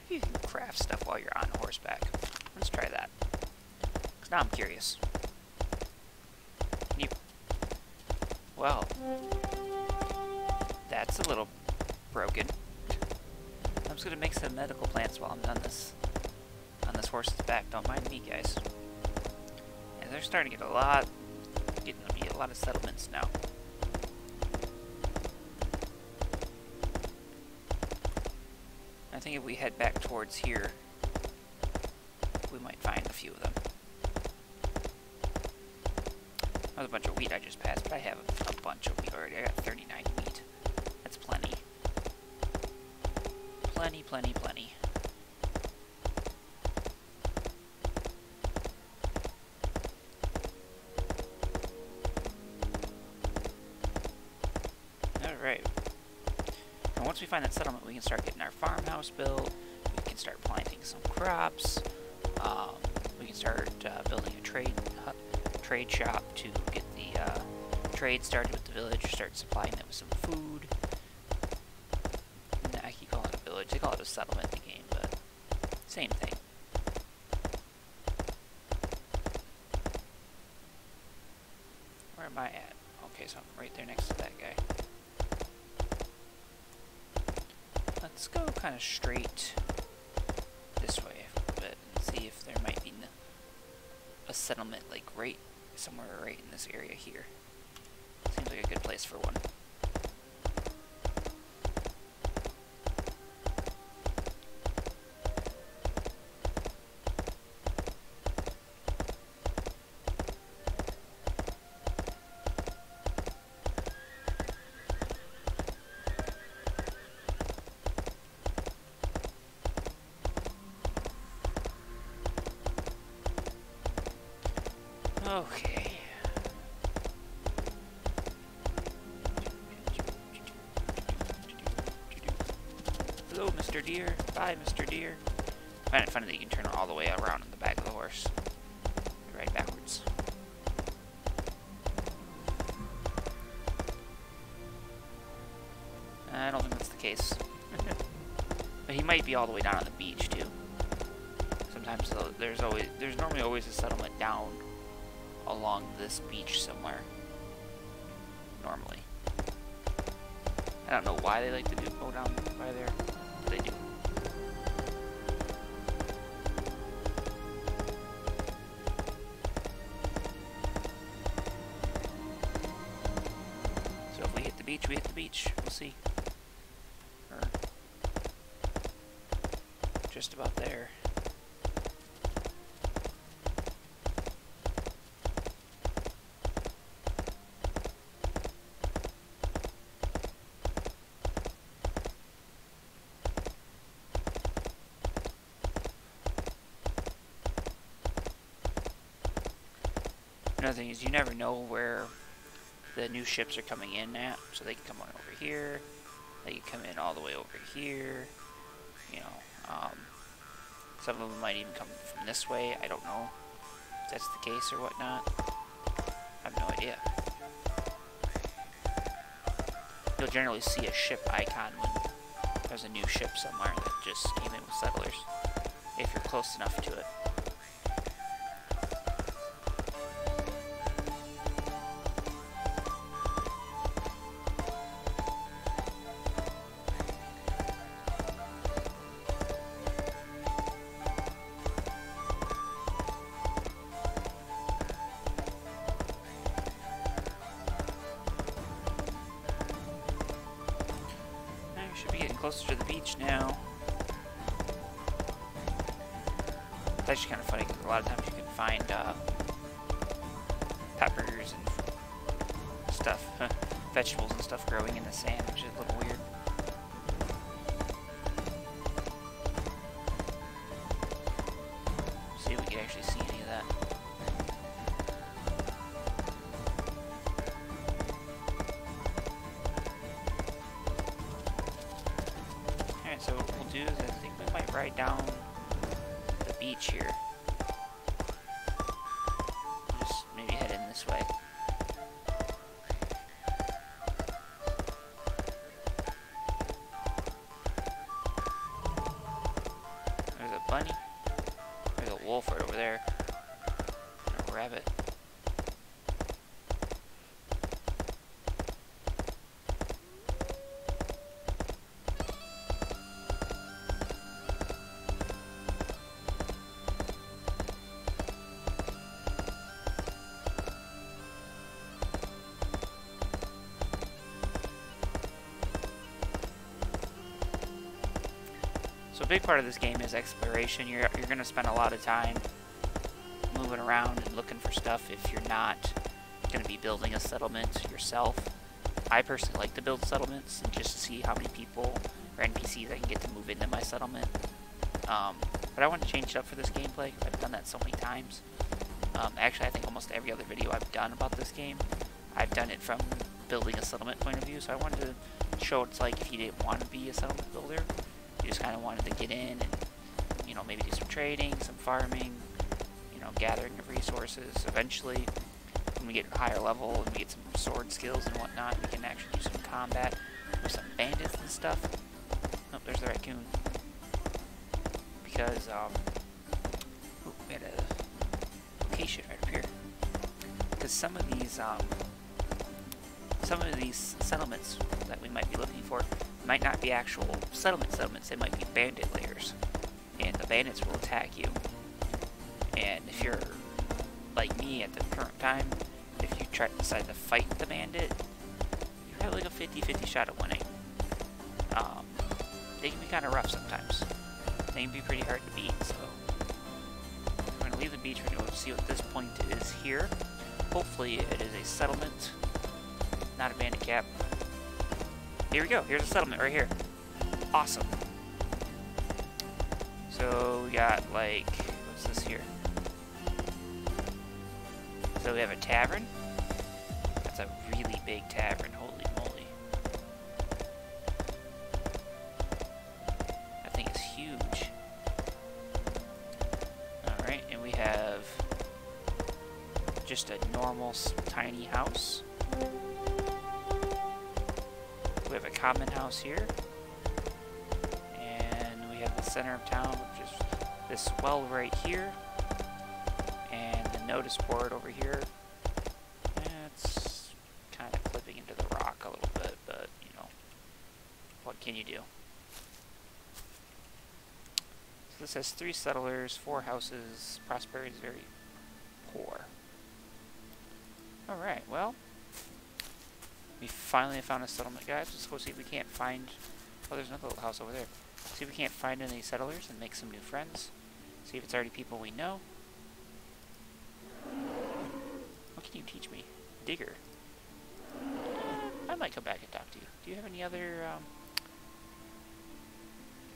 [SPEAKER 1] You can craft stuff while you're on horseback. Let's try that. Because now I'm curious. Well, that's a little broken. I'm just gonna make some medical plants while I'm on this horse's back. Don't mind me, guys. And they're starting to get getting to be a lot of settlements now. I think if we head back towards here, we might find a few of them. That was a bunch of wheat I just passed, but I have a bunch of wheat already. I got 39 wheat. That's plenty. Plenty, plenty, plenty. once we find that settlement, we can start getting our farmhouse built. We can start planting some crops. We can start building a trade shop to get the trade started with the village. Start supplying them with some food. I keep calling it a village. They call it a settlement in the game, but same thing. Where am I at? Okay, so I'm right there next to that guy. Let's go kind of straight this way a little bit and see if there might be a settlement like right somewhere right in this area here. Seems like a good place for one. Okay. Hello, Mr. Deer. Bye, Mr. Deer. I find it funny that you can turn all the way around on the back of the horse. Ride backwards. I don't think that's the case. But he might be all the way down on the beach, too. Sometimes there's normally always a settlement down along this beach somewhere. Normally. I don't know why they like to go down by there, but they do. So if we hit the beach, we hit the beach. We'll see. Or just about there. Another thing is you never know where the new ships are coming in at, so they can come on over here, they can come in all the way over here, you know, some of them might even come from this way. I don't know if that's the case or whatnot. I have no idea. You'll generally see a ship icon when there's a new ship somewhere that just came in with settlers, if you're close enough to it. Closer to the beach now. It's actually kind of funny because a lot of times you can find peppers and stuff, vegetables and stuff growing in the sand, which is a little weird. See if we can actually see any of that. So what we'll do is I think we might ride down the beach here. Just maybe head in this way. There's a bunny. There's a wolf right over there. And a rabbit. So a big part of this game is exploration. You're going to spend a lot of time moving around and looking for stuff if you're not going to be building a settlement yourself. I personally like to build settlements and just to see how many people or NPCs I can get to move into my settlement. But I want to change it up for this gameplay because I've done that so many times. Actually, I think almost every other video I've done about this game, I've done it from building a settlement point of view. So I wanted to show what it's like if you didn't want to be a settlement builder. You just kind of wanted to get in and, you know, maybe do some trading, some farming, you know, gathering of resources. Eventually, when we get higher level and we get some sword skills and whatnot, we can actually do some combat with some bandits and stuff. Oh, there's the raccoon. Because, we had a location right up here. Because some of these settlements that we might be looking for might not be actual settlements, they might be bandit lairs. And the bandits will attack you. And if you're like me at the current time, if you decide to fight the bandit, you have like a 50-50 shot at winning. They can be kind of rough sometimes. They can be pretty hard to beat, so I'm going to leave the beach. We're going to see what this point is here. Hopefully it is a settlement, not a bandit cap. Here we go. Here's a settlement right here. Awesome. So we got, like, what's this here? So we have a tavern. That's a really big tavern. Holy moly. That thing is huge. Alright, and we have just a normal tiny house. We have a common house here. And we have the center of town, which is this well right here. And the notice board over here. It's kind of clipping into the rock a little bit, but, you know, what can you do? So this has 3 settlers, 4 houses. Prosperity is very poor. Alright, well, we finally found a settlement, guys. Let's go see if we can't find... Oh, there's another little house over there. See if we can't find any settlers and make some new friends. See if it's already people we know. What can you teach me? Digger. I might come back and talk to you. Do you have any other...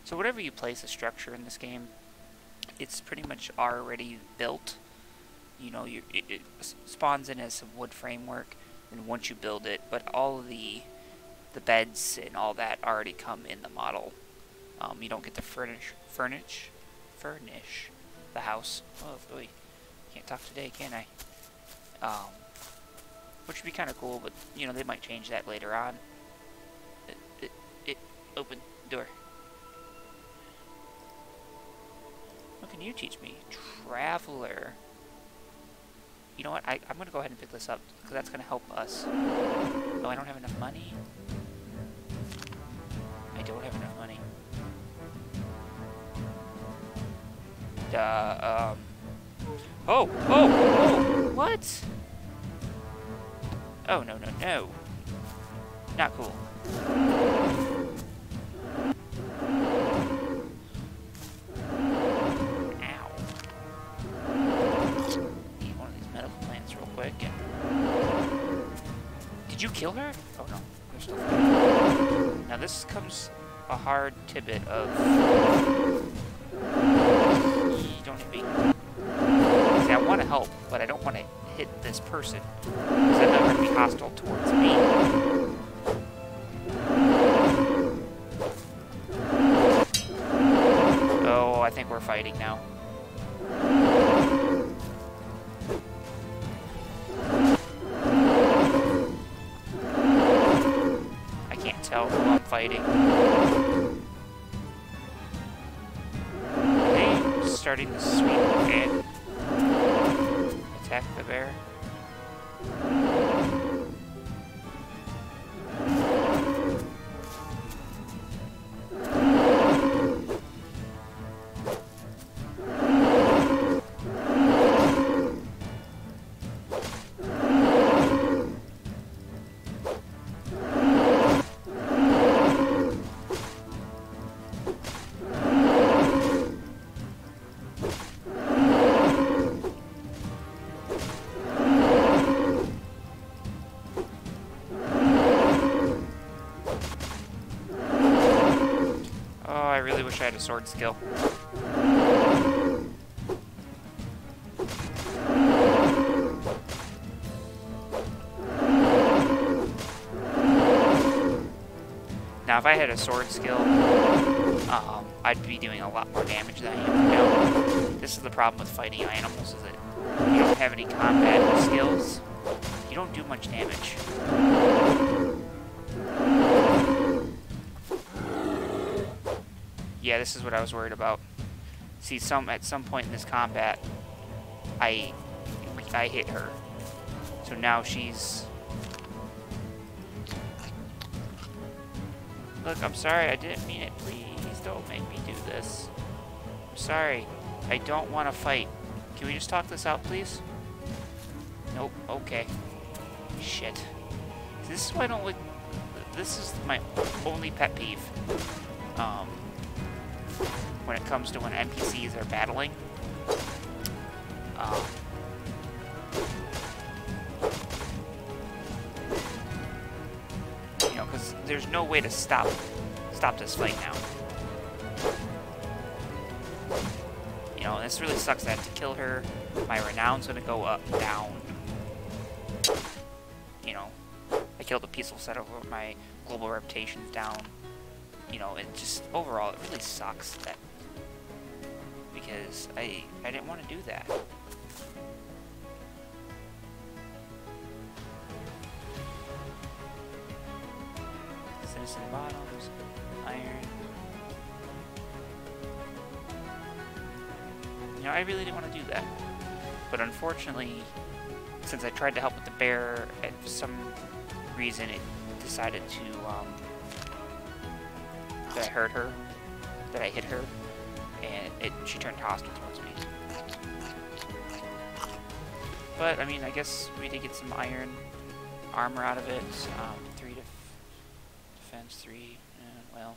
[SPEAKER 1] So whatever you place a structure in this game, it's pretty much already built. You know, it spawns in as some wood framework, and once you build it, but all of the beds and all that already come in the model. You don't get to furnish the house. Oh boy, can't talk today, can I? Which would be kind of cool, but you know they might change that later on. Open door. What can you teach me? Traveler. You know what? I'm going to go ahead and pick this up, because that's going to help us. Oh, I don't have enough money? I don't have enough money. Oh! What? Oh, no. Not cool. Did you kill her? Oh no, they're still fighting. Now this comes a hard tidbit of... Don't hit me. See, I want to help, but I don't want to hit this person, because then they're going to be hostile towards me. Oh, I think we're fighting now. Tell who I'm fighting. Are they starting to sweep and attack the bear? I had a sword skill. Now, if I had a sword skill, I'd be doing a lot more damage than I am now. This is the problem with fighting animals, is that you don't have any combat skills. You don't do much damage. Yeah, this is what I was worried about. See, at some point in this combat, I hit her. So now she's... Look, I'm sorry, I didn't mean it. Please don't make me do this. I'm sorry. I don't want to fight. Can we just talk this out, please? Nope. Okay. Shit. This is why I don't like... This is my only pet peeve. When it comes to when NPCs are battling. You know, because there's no way to stop this fight now. You know, and this really sucks. I have to kill her. My renown's gonna go up, down. You know, I killed a peaceful set over my global reputation's down. You know, it just, overall, it really sucks that, because I didn't want to do that. Citizen bottoms, iron. You know, I really didn't want to do that. But unfortunately, since I tried to help with the bear, for some reason it decided to, that I hurt her, that I hit her, and she turned hostile towards me. But, I mean, I guess we did get some iron armor out of it. 3 defense, 3, well.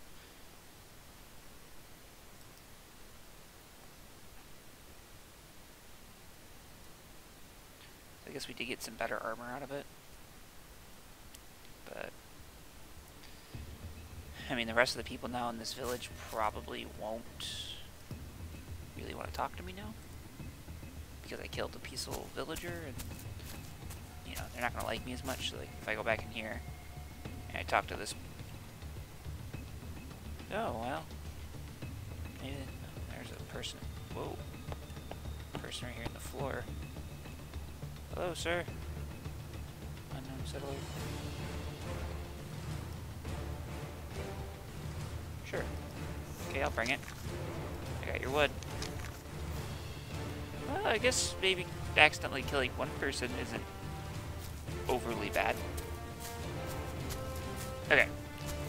[SPEAKER 1] I guess we did get some better armor out of it. But I mean, the rest of the people now in this village probably won't really want to talk to me now, because I killed a peaceful villager, and, you know, they're not going to like me as much. So, like, if I go back in here, and I talk to this... Oh, well. Maybe there's a person... Whoa. Person right here on the floor. Hello, sir. Unknown settler. Sure. Okay, I'll bring it. I got your wood. Well, I guess maybe accidentally killing one person isn't overly bad. Okay.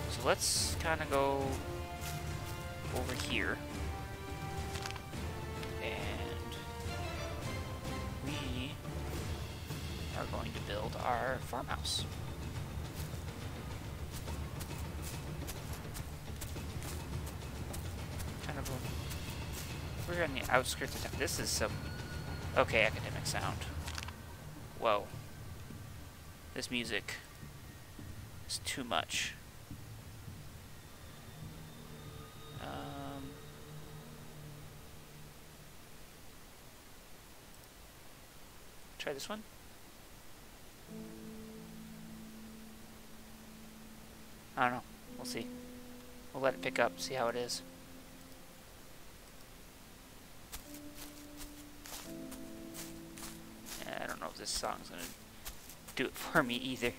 [SPEAKER 1] So let's kind of go over here. And we are going to build our farmhouse. We're on the outskirts of town. This is some... Okay, academic sound. Whoa. This music is too much. Try this one. I don't know. We'll see. We'll let it pick up, see how it is. I don't know if this song's gonna do it for me either.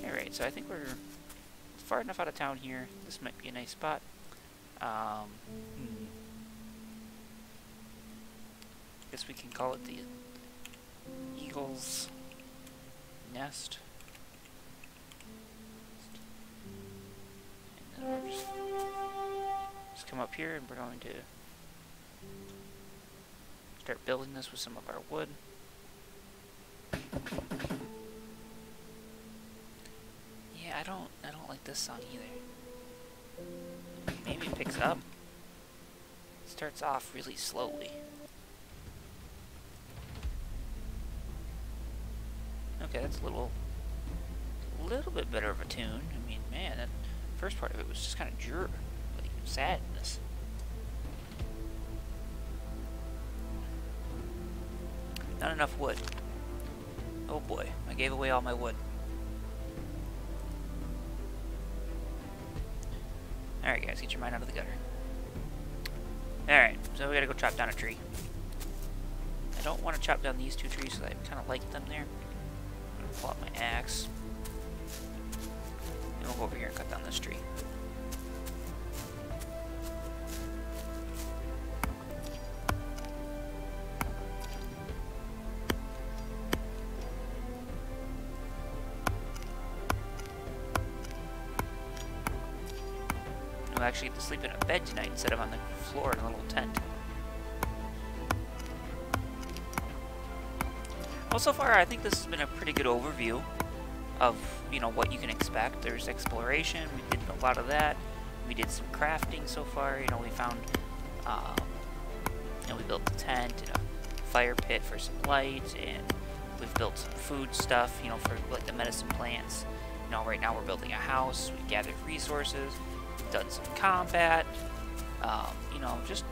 [SPEAKER 1] Alright, so I think we're far enough out of town here. This might be a nice spot. Guess we can call it the Eagle's Nest. And then we're just come up here, and we're going to start building this with some of our wood. Yeah, I don't like this song either. Maybe it picks up. It starts off really slowly. Okay, that's a little bit better of a tune. I mean, man, that first part of it was just kind of like sadness. Not enough wood. Oh boy, I gave away all my wood. Alright guys, get your mind out of the gutter. Alright, so we gotta go chop down a tree. I don't want to chop down these two trees because I kind of like them there. I'm gonna pull out my axe. And we'll go over here and cut down this tree. We'll actually get to sleep in a bed tonight instead of on the floor in a little tent. Well, so far I think this has been a pretty good overview of, you know, what you can expect. There's exploration, we did a lot of that. We did some crafting so far. You know, we found, you know, we built a tent and a fire pit for some light, and we've built some food stuff, you know, for like the medicine plants. You know, right now we're building a house. We gathered resources. We've done some combat. You know, just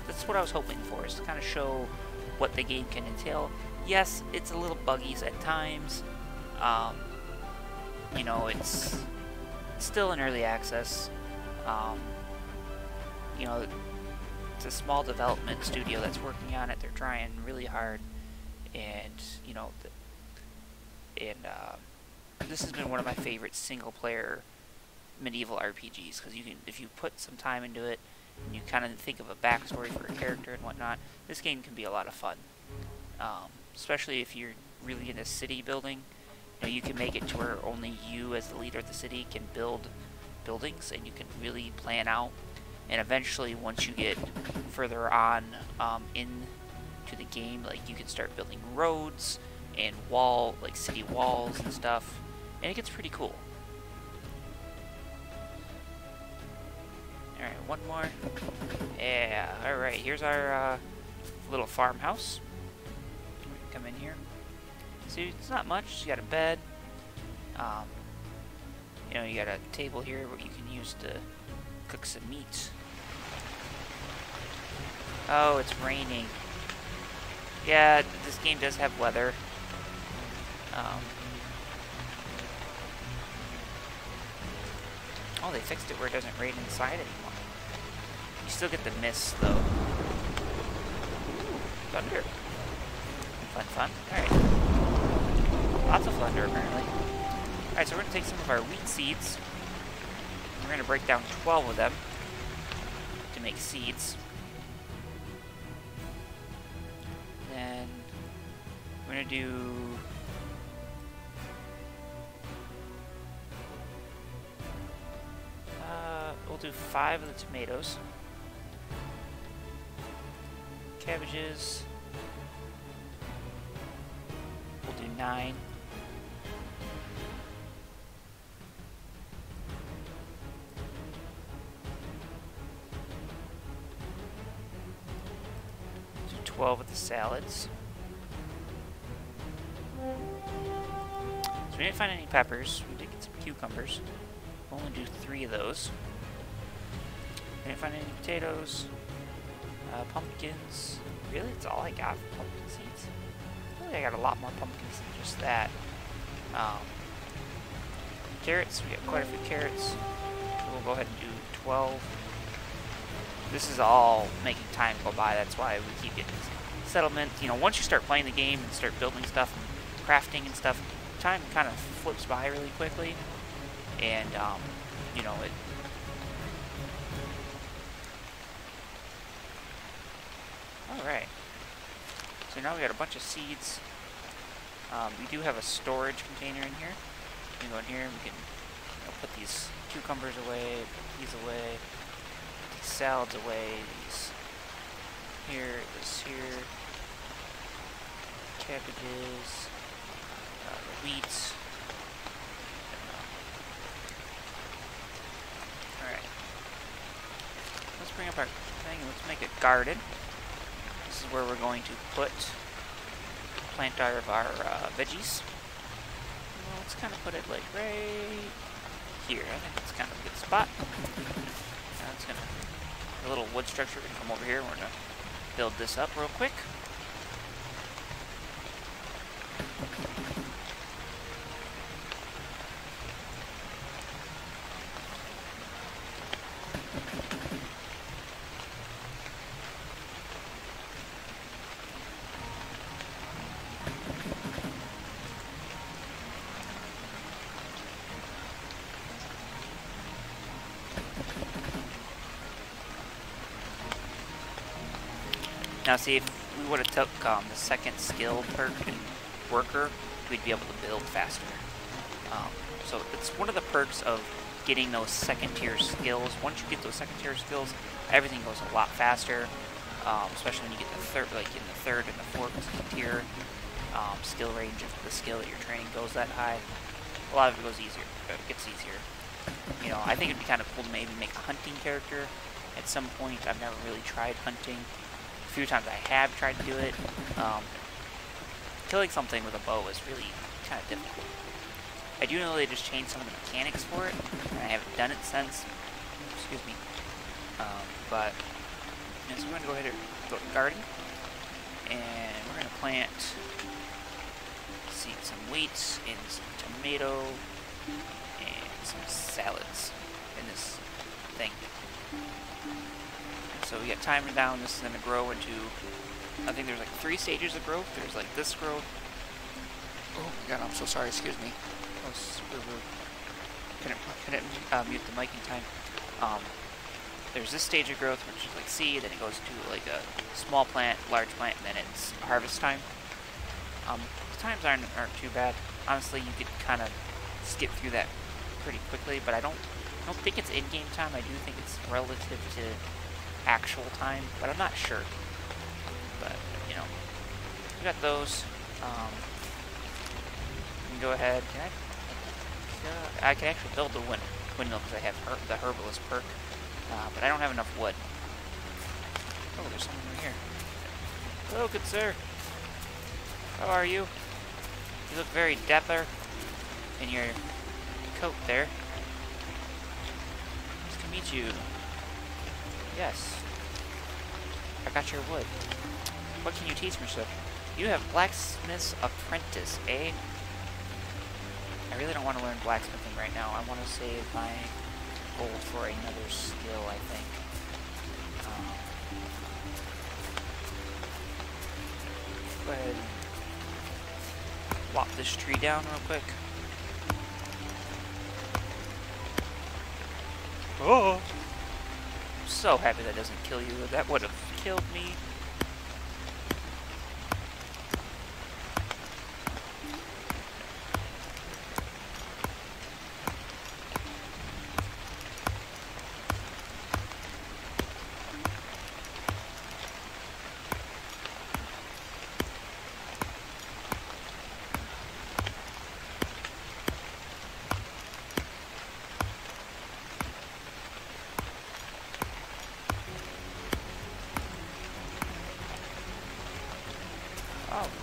[SPEAKER 1] that's what I was hoping for, is to kind of show what the game can entail. Yes, it's a little buggy at times. You know, it's still in early access. You know, it's a small development studio that's working on it. They're trying really hard, and you know, this has been one of my favorite single-player medieval RPGs, because you can, if you put some time into it, and you kind of think of a backstory for a character and whatnot, this game can be a lot of fun. Especially if you're really into city building. You know, you can make it to where only you as the leader of the city can build buildings, and you can really plan out. And eventually, once you get further on into the game, like, you can start building roads and like city walls and stuff, and it gets pretty cool. Alright, one more. Yeah, alright, here's our little farmhouse. Come in here. See, it's not much. You got a bed. You know, you got a table here where you can use to cook some meat. Oh, it's raining. Yeah, this game does have weather. Oh, they fixed it where it doesn't rain inside anymore. You still get the mist, though. Ooh, thunder. Fun, fun. Alright. Lots of thunder, apparently. Alright, so we're going to take some of our wheat seeds. We're going to break down 12 of them to make seeds. Then we're going to do... we'll do 5 of the tomatoes. Cabbages. We'll do 9. Do 12 with the salads. So we didn't find any peppers. We did get some cucumbers. We'll only do 3 of those. We didn't find any potatoes. Pumpkins. Really? That's all I got for pumpkin seeds? I feel like I got a lot more pumpkins than just that. Carrots. We got quite a few carrots. So we'll go ahead and do 12. This is all making time go by. That's why we keep getting settlement. You know, once you start playing the game and start building stuff and crafting and stuff, time kind of flips by really quickly. And, you know, it... Alright. So now we got a bunch of seeds. We do have a storage container in here. We can go in here and we can, you know, put these cucumbers away, put these away, put these salads away, these here, this here, cabbages, the wheat. Alright. Let's bring up our thing and let's make a garden. This is where we're going to plant our veggies. Well, let's kind of put it like right here. I think that's kind of a good spot. Now it's gonna, a little wood structure. We're gonna come over here and we're gonna build this up real quick. Now see, if we would have took the second skill perk in Worker, we'd be able to build faster. So it's one of the perks of getting those second tier skills. Once you get those second tier skills, everything goes a lot faster. Especially when you get the third, like in the third and the fourth tier skill range. If the skill that you're training goes that high, a lot of it goes easier. It gets easier. You know, I think it'd be kind of cool to maybe make a hunting character at some point. I've never really tried hunting. A few times I have tried to do it. Killing something with a bow is really kind of difficult. I do know they just changed some of the mechanics for it, and I haven't done it since. Excuse me. But yeah, so we're going to go ahead and go to garden, and we're going to plant some wheat and some tomato and some salads in this thing. So we got timer down. This is going to grow into, I think there's like 3 stages of growth. There's like this growth. Oh my god, I'm so sorry, excuse me. That was super rude. Couldn't mute the mic in time. There's this stage of growth, which is like seed, then it goes to like a small plant, large plant, and then it's harvest time. The times aren't too bad. Honestly, you could kind of skip through that pretty quickly, but I don't think it's in-game time. I do think it's relative to actual time, but I'm not sure. But, you know, we got those. We can go ahead. I can actually build the windmill because I have the herbalist perk, but I don't have enough wood. Oh, there's someone over here. Hello, good sir. How are you? You look very dapper in your coat there. Nice to meet you. Yes. I got your wood. What can you teach me, sir? You have blacksmith's apprentice, eh? I really don't want to learn blacksmithing right now. I want to save my gold for another skill, I think. Go ahead and lop this tree down real quick. Oh! I'm so happy that doesn't kill you. That would have killed me.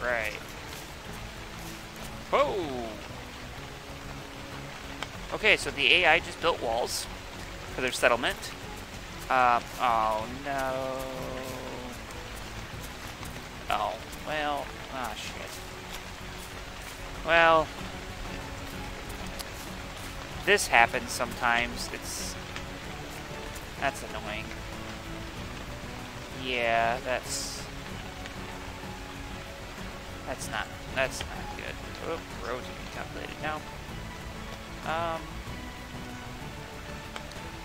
[SPEAKER 1] Alright. Whoa! Okay, so the AI just built walls for their settlement. Oh no. Oh, well, ah, shit. Well, this happens sometimes. That's annoying. Yeah, that's not good. Oh, roads have been calculated now.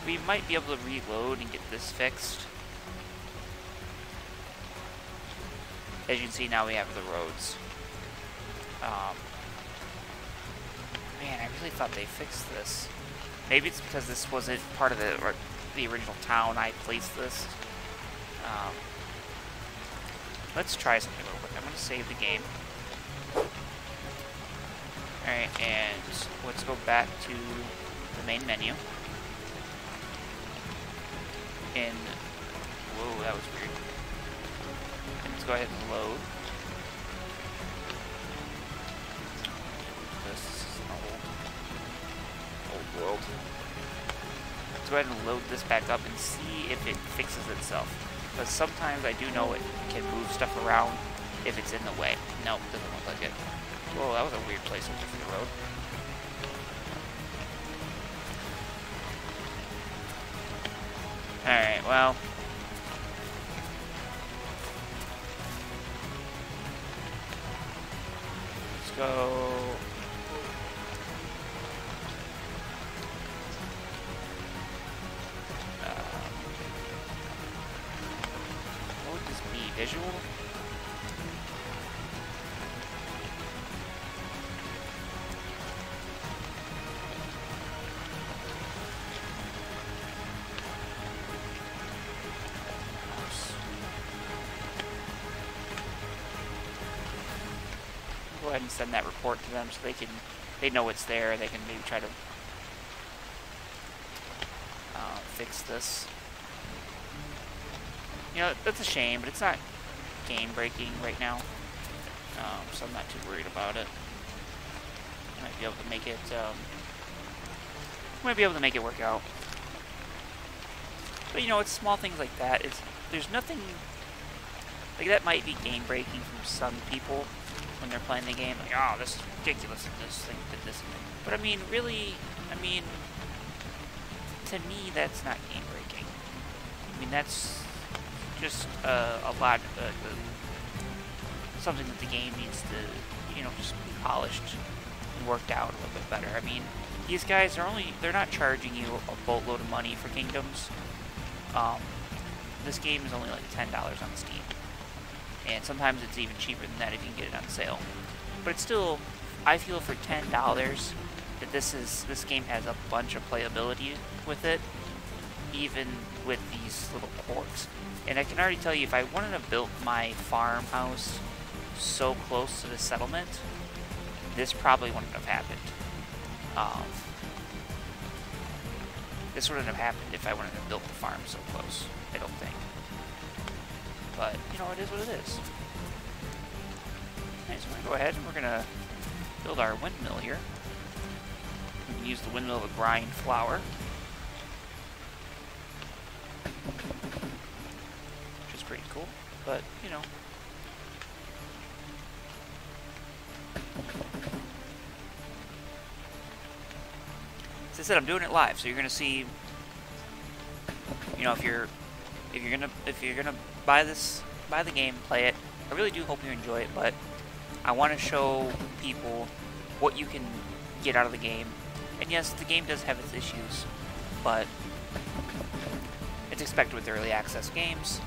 [SPEAKER 1] We might be able to reload and get this fixed. As you can see, now we have the roads. Man, I really thought they fixed this. Maybe it's because this wasn't part of the original town I placed this. Let's try something real quick. I'm going to save the game. Alright, and let's go back to the main menu. And, whoa, that was weird. And let's go ahead and load. This is an old world. Let's go ahead and load this back up and see if it fixes itself. Because sometimes I do know it can move stuff around if it's in the way. Nope, doesn't look like it. Whoa, that was a weird place over for the road. Alright, well. Let's go. What would this be? visual. Go ahead and send that report to them so they know it's there. They can maybe try to fix this. You know, that's a shame, but it's not game breaking right now, so I'm not too worried about it. I might be able to make it. Might be able to make it work out. But you know, it's small things like that. There's nothing like that might be game breaking from some people when they're playing the game. Like, oh, this is ridiculous, and this thing did this. But I mean, really, to me, that's not game breaking. I mean, that's just a lot, something that the game needs to, you know, just be polished and worked out a little bit better. I mean, these guys are they're not charging you a boatload of money for kingdoms. This game is only like $10 on Steam. And sometimes it's even cheaper than that if you can get it on sale. But it's still, I feel for $10 that this game has a bunch of playability with it, even with these little quirks. And I can already tell you, if I wouldn't have built my farmhouse so close to the settlement, this probably wouldn't have happened. This wouldn't have happened if I wouldn't have built the farm so close, I don't think. But, you know, it is what it is. Okay, so we're going to go ahead and we're going to build our windmill here. We can use the windmill to grind flour. Which is pretty cool, but, you know. As I said, I'm doing it live, so you're going to see, you know, if you're gonna buy the game, play it. I really do hope you enjoy it, but I want to show people what you can get out of the game. And yes, the game does have its issues, but it's expected with early access games,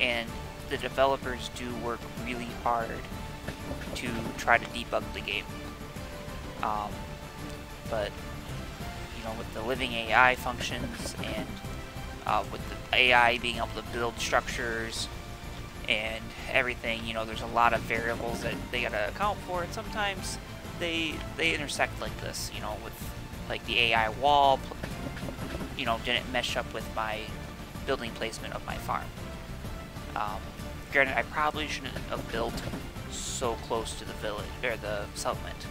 [SPEAKER 1] and the developers do work really hard to try to debug the game. But you know, with the living AI functions and with the AI being able to build structures and everything, you know, there's a lot of variables that they gotta account for, and sometimes they intersect like this, you know, with like the AI wall, you know, didn't mesh up with my building placement of my farm. Granted, I probably shouldn't have built so close to the village or the settlement.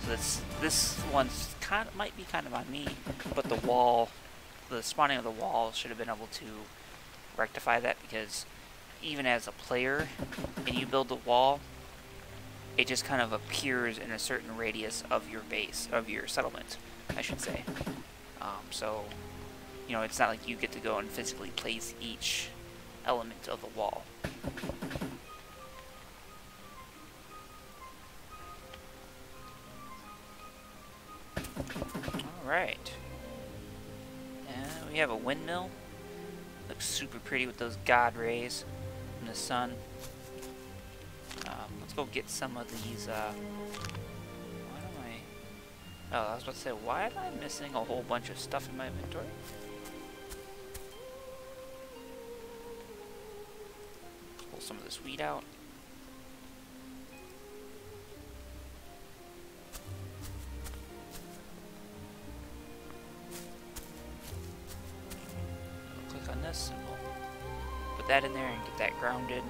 [SPEAKER 1] So this one's might be kind of on me, but the wall. The spawning of the wall should have been able to rectify that, because even as a player and you build the wall, it just kind of appears in a certain radius of your base, of your settlement, I should say. So, you know, it's not like you get to go and physically place each element of the wall. Alright. We have a windmill. Looks super pretty with those god rays in the sun. Let's go get some of these. Oh, I was about to say, why am I missing a whole bunch of stuff in my inventory? Pull some of this wheat out. And we'll put that in there and get that grounded.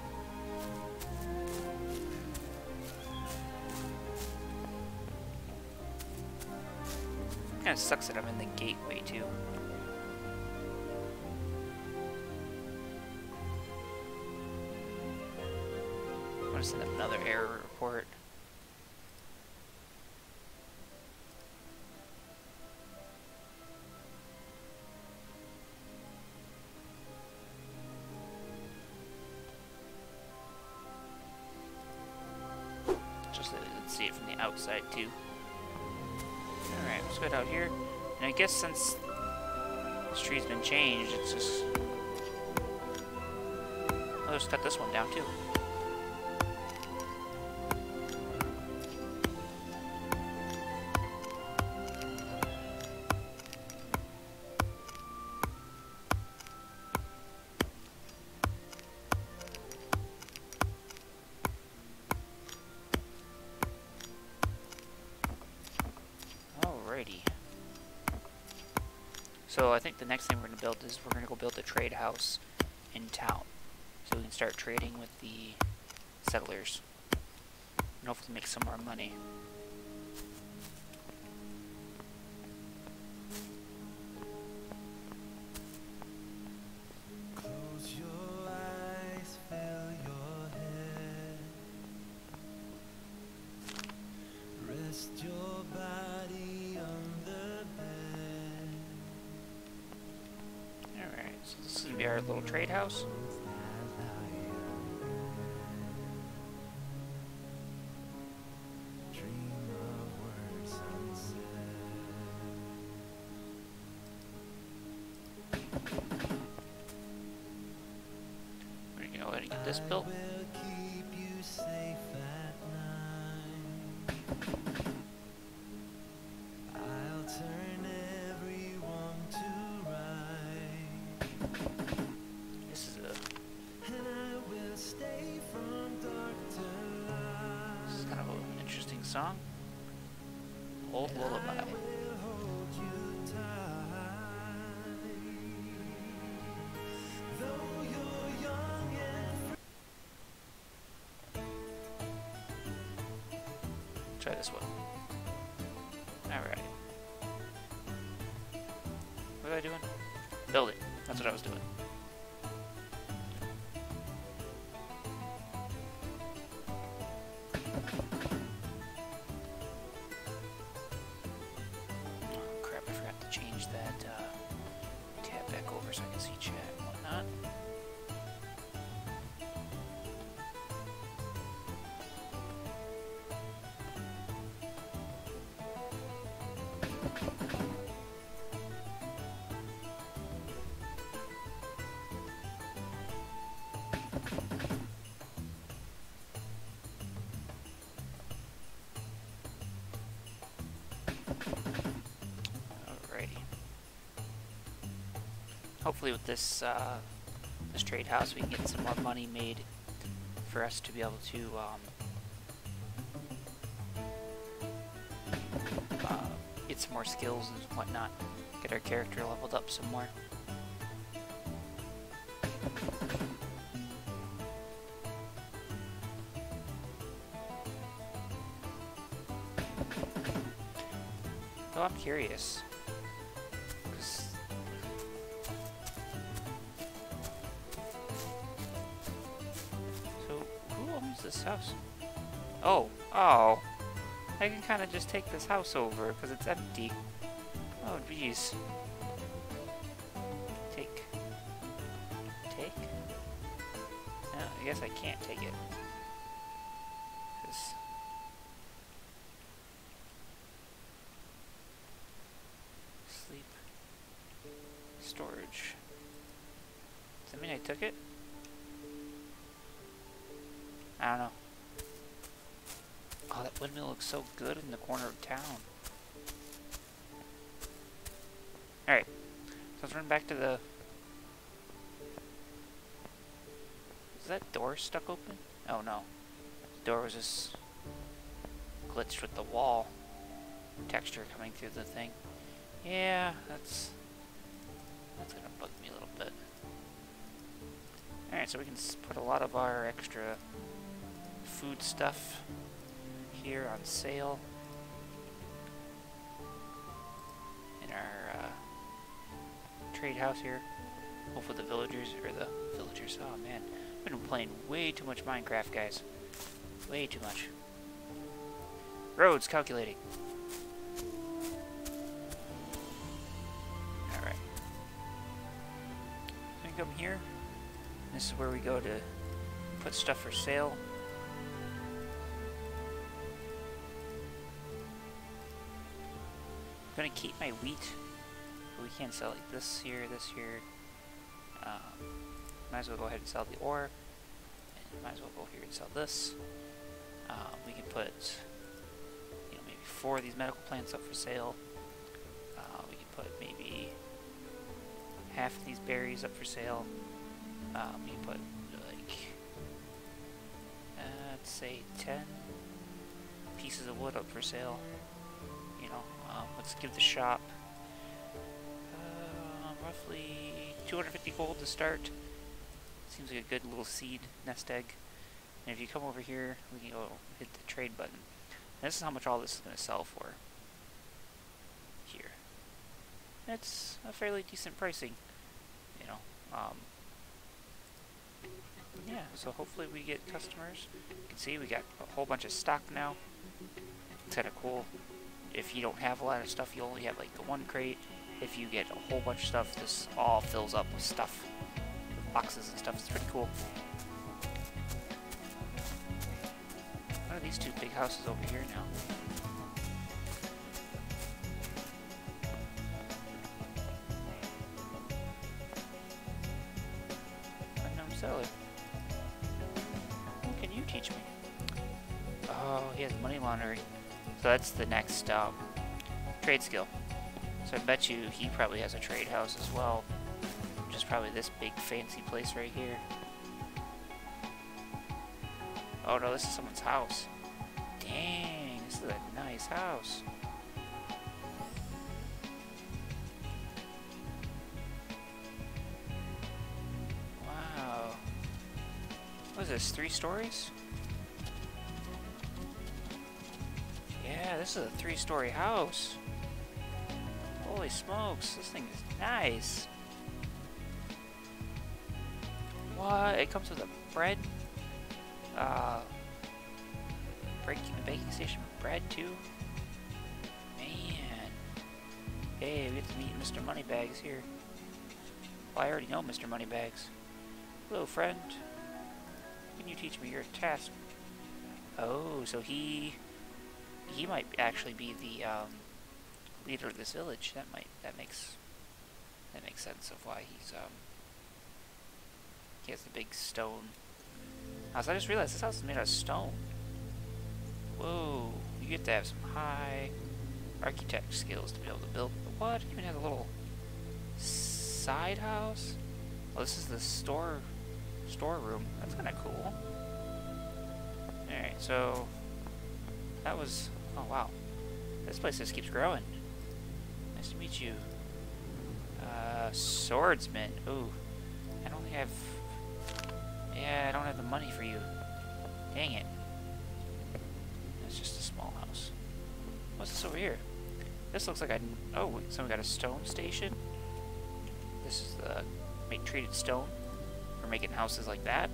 [SPEAKER 1] Kind of sucks that I'm in the gateway too. I'm gonna send them another error report. Let's see it from the outside too. Alright, let's go out here. And I guess since this tree's been changed, it's just... I'll just cut this one down too. Alrighty. So I think the next thing we're going to build is we're going to go build a trade house in town. So we can start trading with the settlers. And hopefully make some more money.
[SPEAKER 2] Close your eyes, fill your head. Rest your body on the bed.
[SPEAKER 1] Alright, so this is going to be our little trade house. We're going to go ahead and get this built. Song. Old Lullaby. Try this one. Alright. What was I doing? Building. That's what I was doing. Change that tab back over so I can see chat and whatnot. Hopefully with this this trade house we can get some more money made for us to be able to get some more skills and whatnot, get our character leveled up some more. So I'm curious. This house. Oh, I can kind of just take this house over because it's empty. Oh, geez. Take. No, I guess I can't take it. 'Cause sleep. Storage. Does that mean I took it? I don't know. Oh, that windmill looks so good in the corner of town. Alright. So let's run back to the... Is that door stuck open? Oh no. The door was just glitched with the wall texture coming through the thing. Yeah, that's gonna bug me a little bit. Alright, so we can put a lot of our extra food stuff here on sale in our trade house here. Hopefully the villagers. Oh man, I've been playing way too much Minecraft, guys. Way too much. Roads calculating. Alright. So we come here. This is where we go to put stuff for sale. I'm gonna keep my wheat, but we can't sell like this here. Might as well go ahead and sell the ore. Might as well go here and sell this. We can put, you know, maybe 4 of these medical plants up for sale. We can put maybe half of these berries up for sale. We can put like, let's say 10 pieces of wood up for sale. You know, let's give the shop roughly 250 gold to start. Seems like a good little seed nest egg. And if you come over here, we can go hit the trade button. And this is how much all this is going to sell for. Here. It's a fairly decent pricing. You know, yeah, so hopefully we get customers. You can see we got a whole bunch of stock now. It's kind of cool. If you don't have a lot of stuff, you only have like the 1 crate. If you get a whole bunch of stuff, this all fills up with stuff. With boxes and stuff. It's pretty cool. What are these 2 big houses over here now? Unknown seller. What can you teach me? Oh, he has money laundering. So that's the next trade skill. So I bet you he probably has a trade house as well. Which is probably this big fancy place right here. Oh no, this is someone's house. Dang, this is a nice house. Wow. What is this, 3 stories? Yeah, this is a 3-story house. Holy smokes, this thing is nice. What? It comes with a bread? Baking station with bread too? Man. Hey, we get to meet Mr. Moneybags here. Well, I already know Mr. Moneybags. Hello, friend. Can you teach me your task? Oh, so he might actually be the leader of this village. That makes sense of why he has the big stone. So I just realized this house is made out of stone. Whoa, you get to have some high architect skills to be able to build. What? You even have a little side house? Oh, this is the storeroom. That's kind of cool. Alright, so that was, oh wow. This place just keeps growing. Nice to meet you. Swordsman. Ooh. I don't have the money for you. Dang it. It's just a small house. What's this over here? This looks like oh, someone got a stone station. This is the treated stone for making houses like that.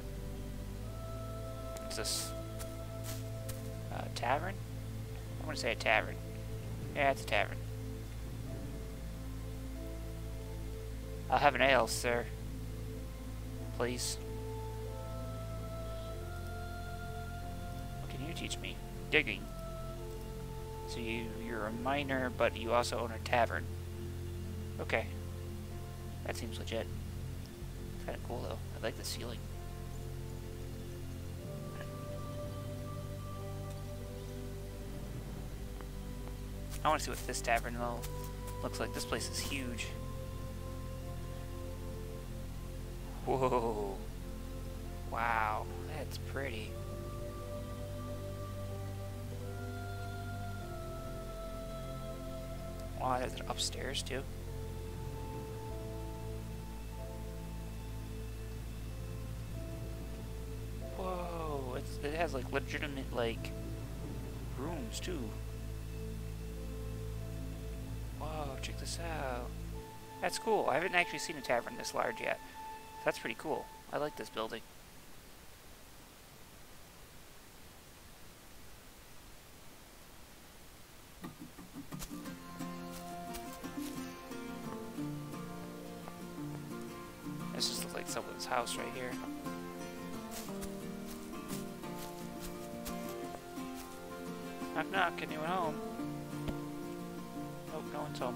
[SPEAKER 1] What's this? Tavern? I want to say a tavern. Yeah, it's a tavern. I'll have an ale, sir. Please. What can you teach me? Digging. So you're a miner, but you also own a tavern. Okay. That seems legit. It's kind of cool, though. I like the ceiling. I want to see what this tavern, though, looks like. This place is huge. Whoa. Wow. That's pretty. Wow, there's an upstairs, too. Whoa. It has, like, legitimate, like, rooms, too. Whoa, check this out. That's cool. I haven't actually seen a tavern this large yet. That's pretty cool. I like this building. This just looks like someone's house right here. Knock knock, anyone home? Nope, no one's home.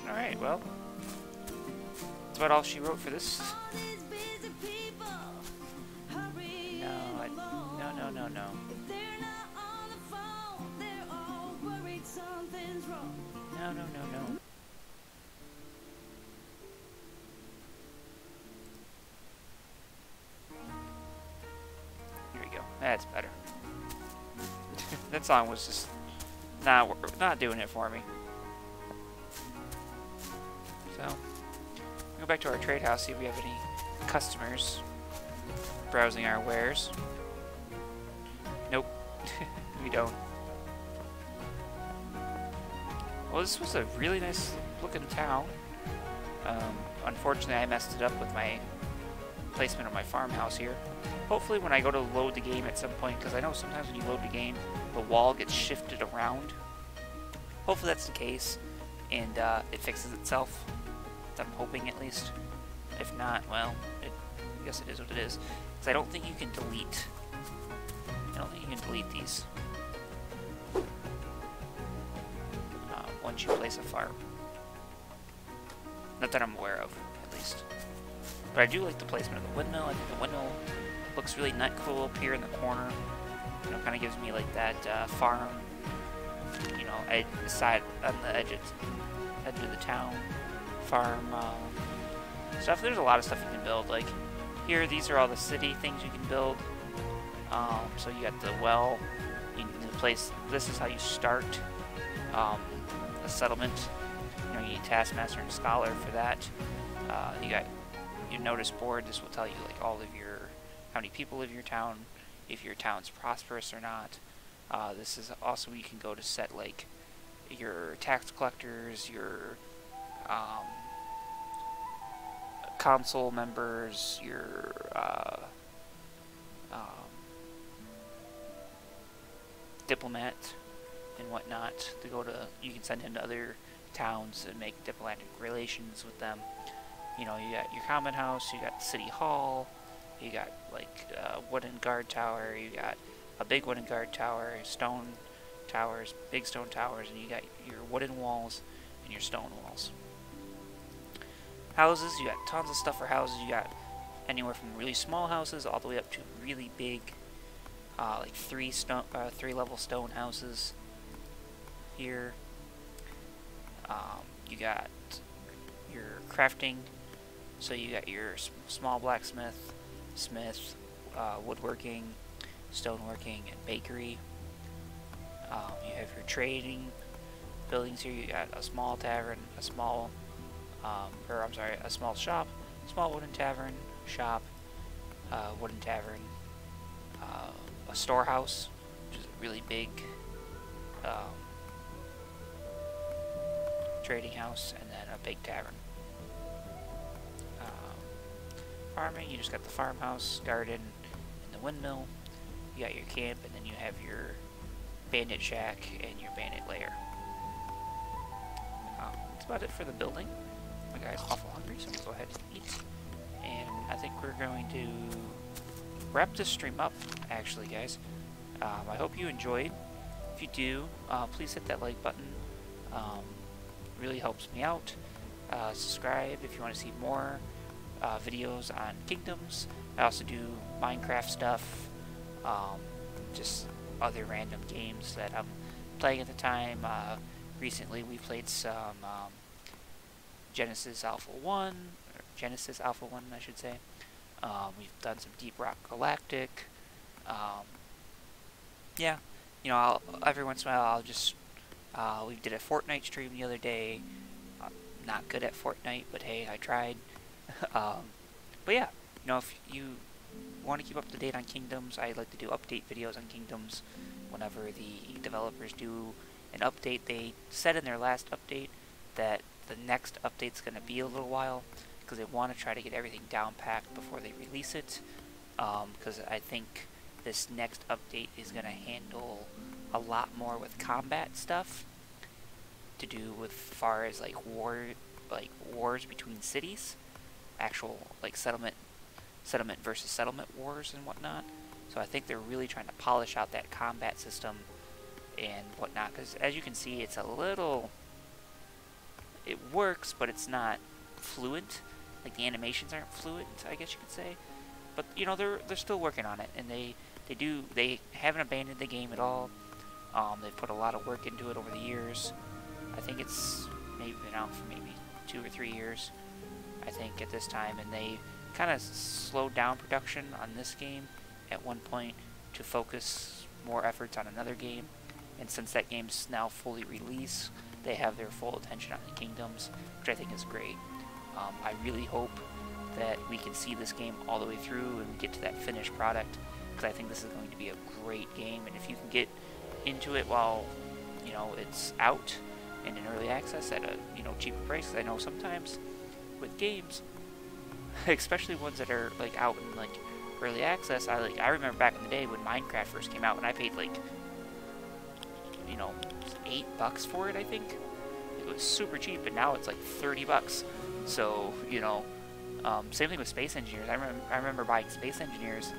[SPEAKER 1] Alright, well. That's about all she wrote for this no, no.
[SPEAKER 2] If they're not on the phone, they're all worried something's wrong.
[SPEAKER 1] No, no, no, no. Here we go. That's better. That song was just not doing it for me. So, go back to our trade house, see if we have any customers browsing our wares. Nope, we don't. Well, this was a really nice looking town. Unfortunately, I messed it up with my placement of my farmhouse here. Hopefully when I go to load the game at some point, because I know sometimes when you load the game, the wall gets shifted around. Hopefully that's the case, and it fixes itself. I'm hoping, at least. If not, well, I guess it is what it is. Because I don't think you can delete. I don't think you can delete these once you place a farm. Not that I'm aware of, at least. But I do like the placement of the windmill. I think the windmill looks really cool up here in the corner. You know, kind of gives me like that farm, you know, side on the edge of the town. Farm stuff. There's a lot of stuff you can build. Like here, these are all the city things you can build. So you got the well. The place. This is how you start a settlement. You know, you need taskmaster and scholar for that. You got your notice board. This will tell you like all of your how many people live in your town, if your town's prosperous or not. This is also where you can go to set like your tax collectors, your council members, your diplomat and whatnot. To go to, you can send him to other towns and make diplomatic relations with them. You know, you got your common house, you got city hall, you got like a wooden guard tower, you got a big wooden guard tower, stone towers, big stone towers, and you got your wooden walls and your stone walls. Houses, you got tons of stuff for houses. You got anywhere from really small houses all the way up to really big, like three level stone houses. Here, you got your crafting. So you got your small blacksmith, smith, woodworking, stoneworking, and bakery. You have your trading buildings here. You got a small tavern, a small a small shop, small wooden tavern, shop, wooden tavern, a storehouse, which is a really big trading house, and then a big tavern. Farming, you just got the farmhouse, garden, and the windmill. You got your camp, and then you have your bandit shack and your bandit lair. That's about it for the building. My guy's awful hungry, so I'm going to go ahead and eat. And I think we're going to wrap this stream up, actually, guys. I hope you enjoyed. If you do, please hit that like button. Really helps me out. Subscribe if you want to see more videos on Kingdoms. I also do Minecraft stuff, just other random games that I'm playing at the time. Recently we played some Genesis Alpha 1, or Genesis Alpha 1 I should say. We've done some Deep Rock Galactic. Yeah, you know, every once in a while I'll just, we did a Fortnite stream the other day. I'm not good at Fortnite, but hey, I tried. But yeah, you know, if you want to keep up to date on Kingdoms, I like to do update videos on Kingdoms. Whenever the developers do an update, they said in their last update that the next update's going to be a little while, because they want to try to get everything down packed before they release it, because I think this next update is going to handle a lot more with combat stuff to do with far as like wars between cities, actual like settlement versus settlement wars and whatnot. So I think they're really trying to polish out that combat system and whatnot, because as you can see, it's a little, it works, but it's not fluent. Like the animations aren't fluent, I guess you could say. But you know, they're still working on it, and they they haven't abandoned the game at all. They've put a lot of work into it over the years. I think it's maybe been out for maybe 2 or 3 years, I think, at this time, and they kind of slowed down production on this game at one point to focus more efforts on another game. And since that game's now fully released, they have their full attention on the kingdoms, which I think is great. I really hope that we can see this game all the way through and get to that finished product, because I think this is going to be a great game. And if you can get into it while, you know, it's out and in early access at a, you know, cheaper price, I know sometimes with games, especially ones that are like out in like early access, I remember back in the day when Minecraft first came out, and I paid like, you know, $8 for it, I think. It was super cheap, and now it's like $30. So, you know, same thing with Space Engineers. I remember buying Space Engineers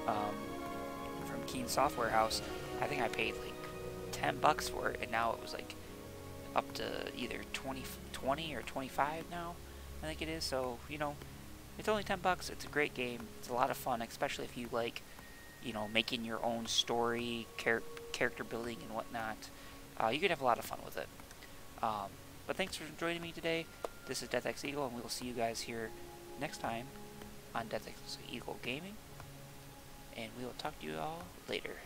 [SPEAKER 1] from Keen Software House. I think I paid like $10 for it, and now it was like up to either 20 or 25 now, I think it is. So, you know, it's only $10. It's a great game. It's a lot of fun, especially if you like, you know, making your own story, character building and whatnot. You could have a lot of fun with it. But thanks for joining me today. This is DeathX Eagle, and we will see you guys here next time on DeathX Eagle Gaming. And we will talk to you all later.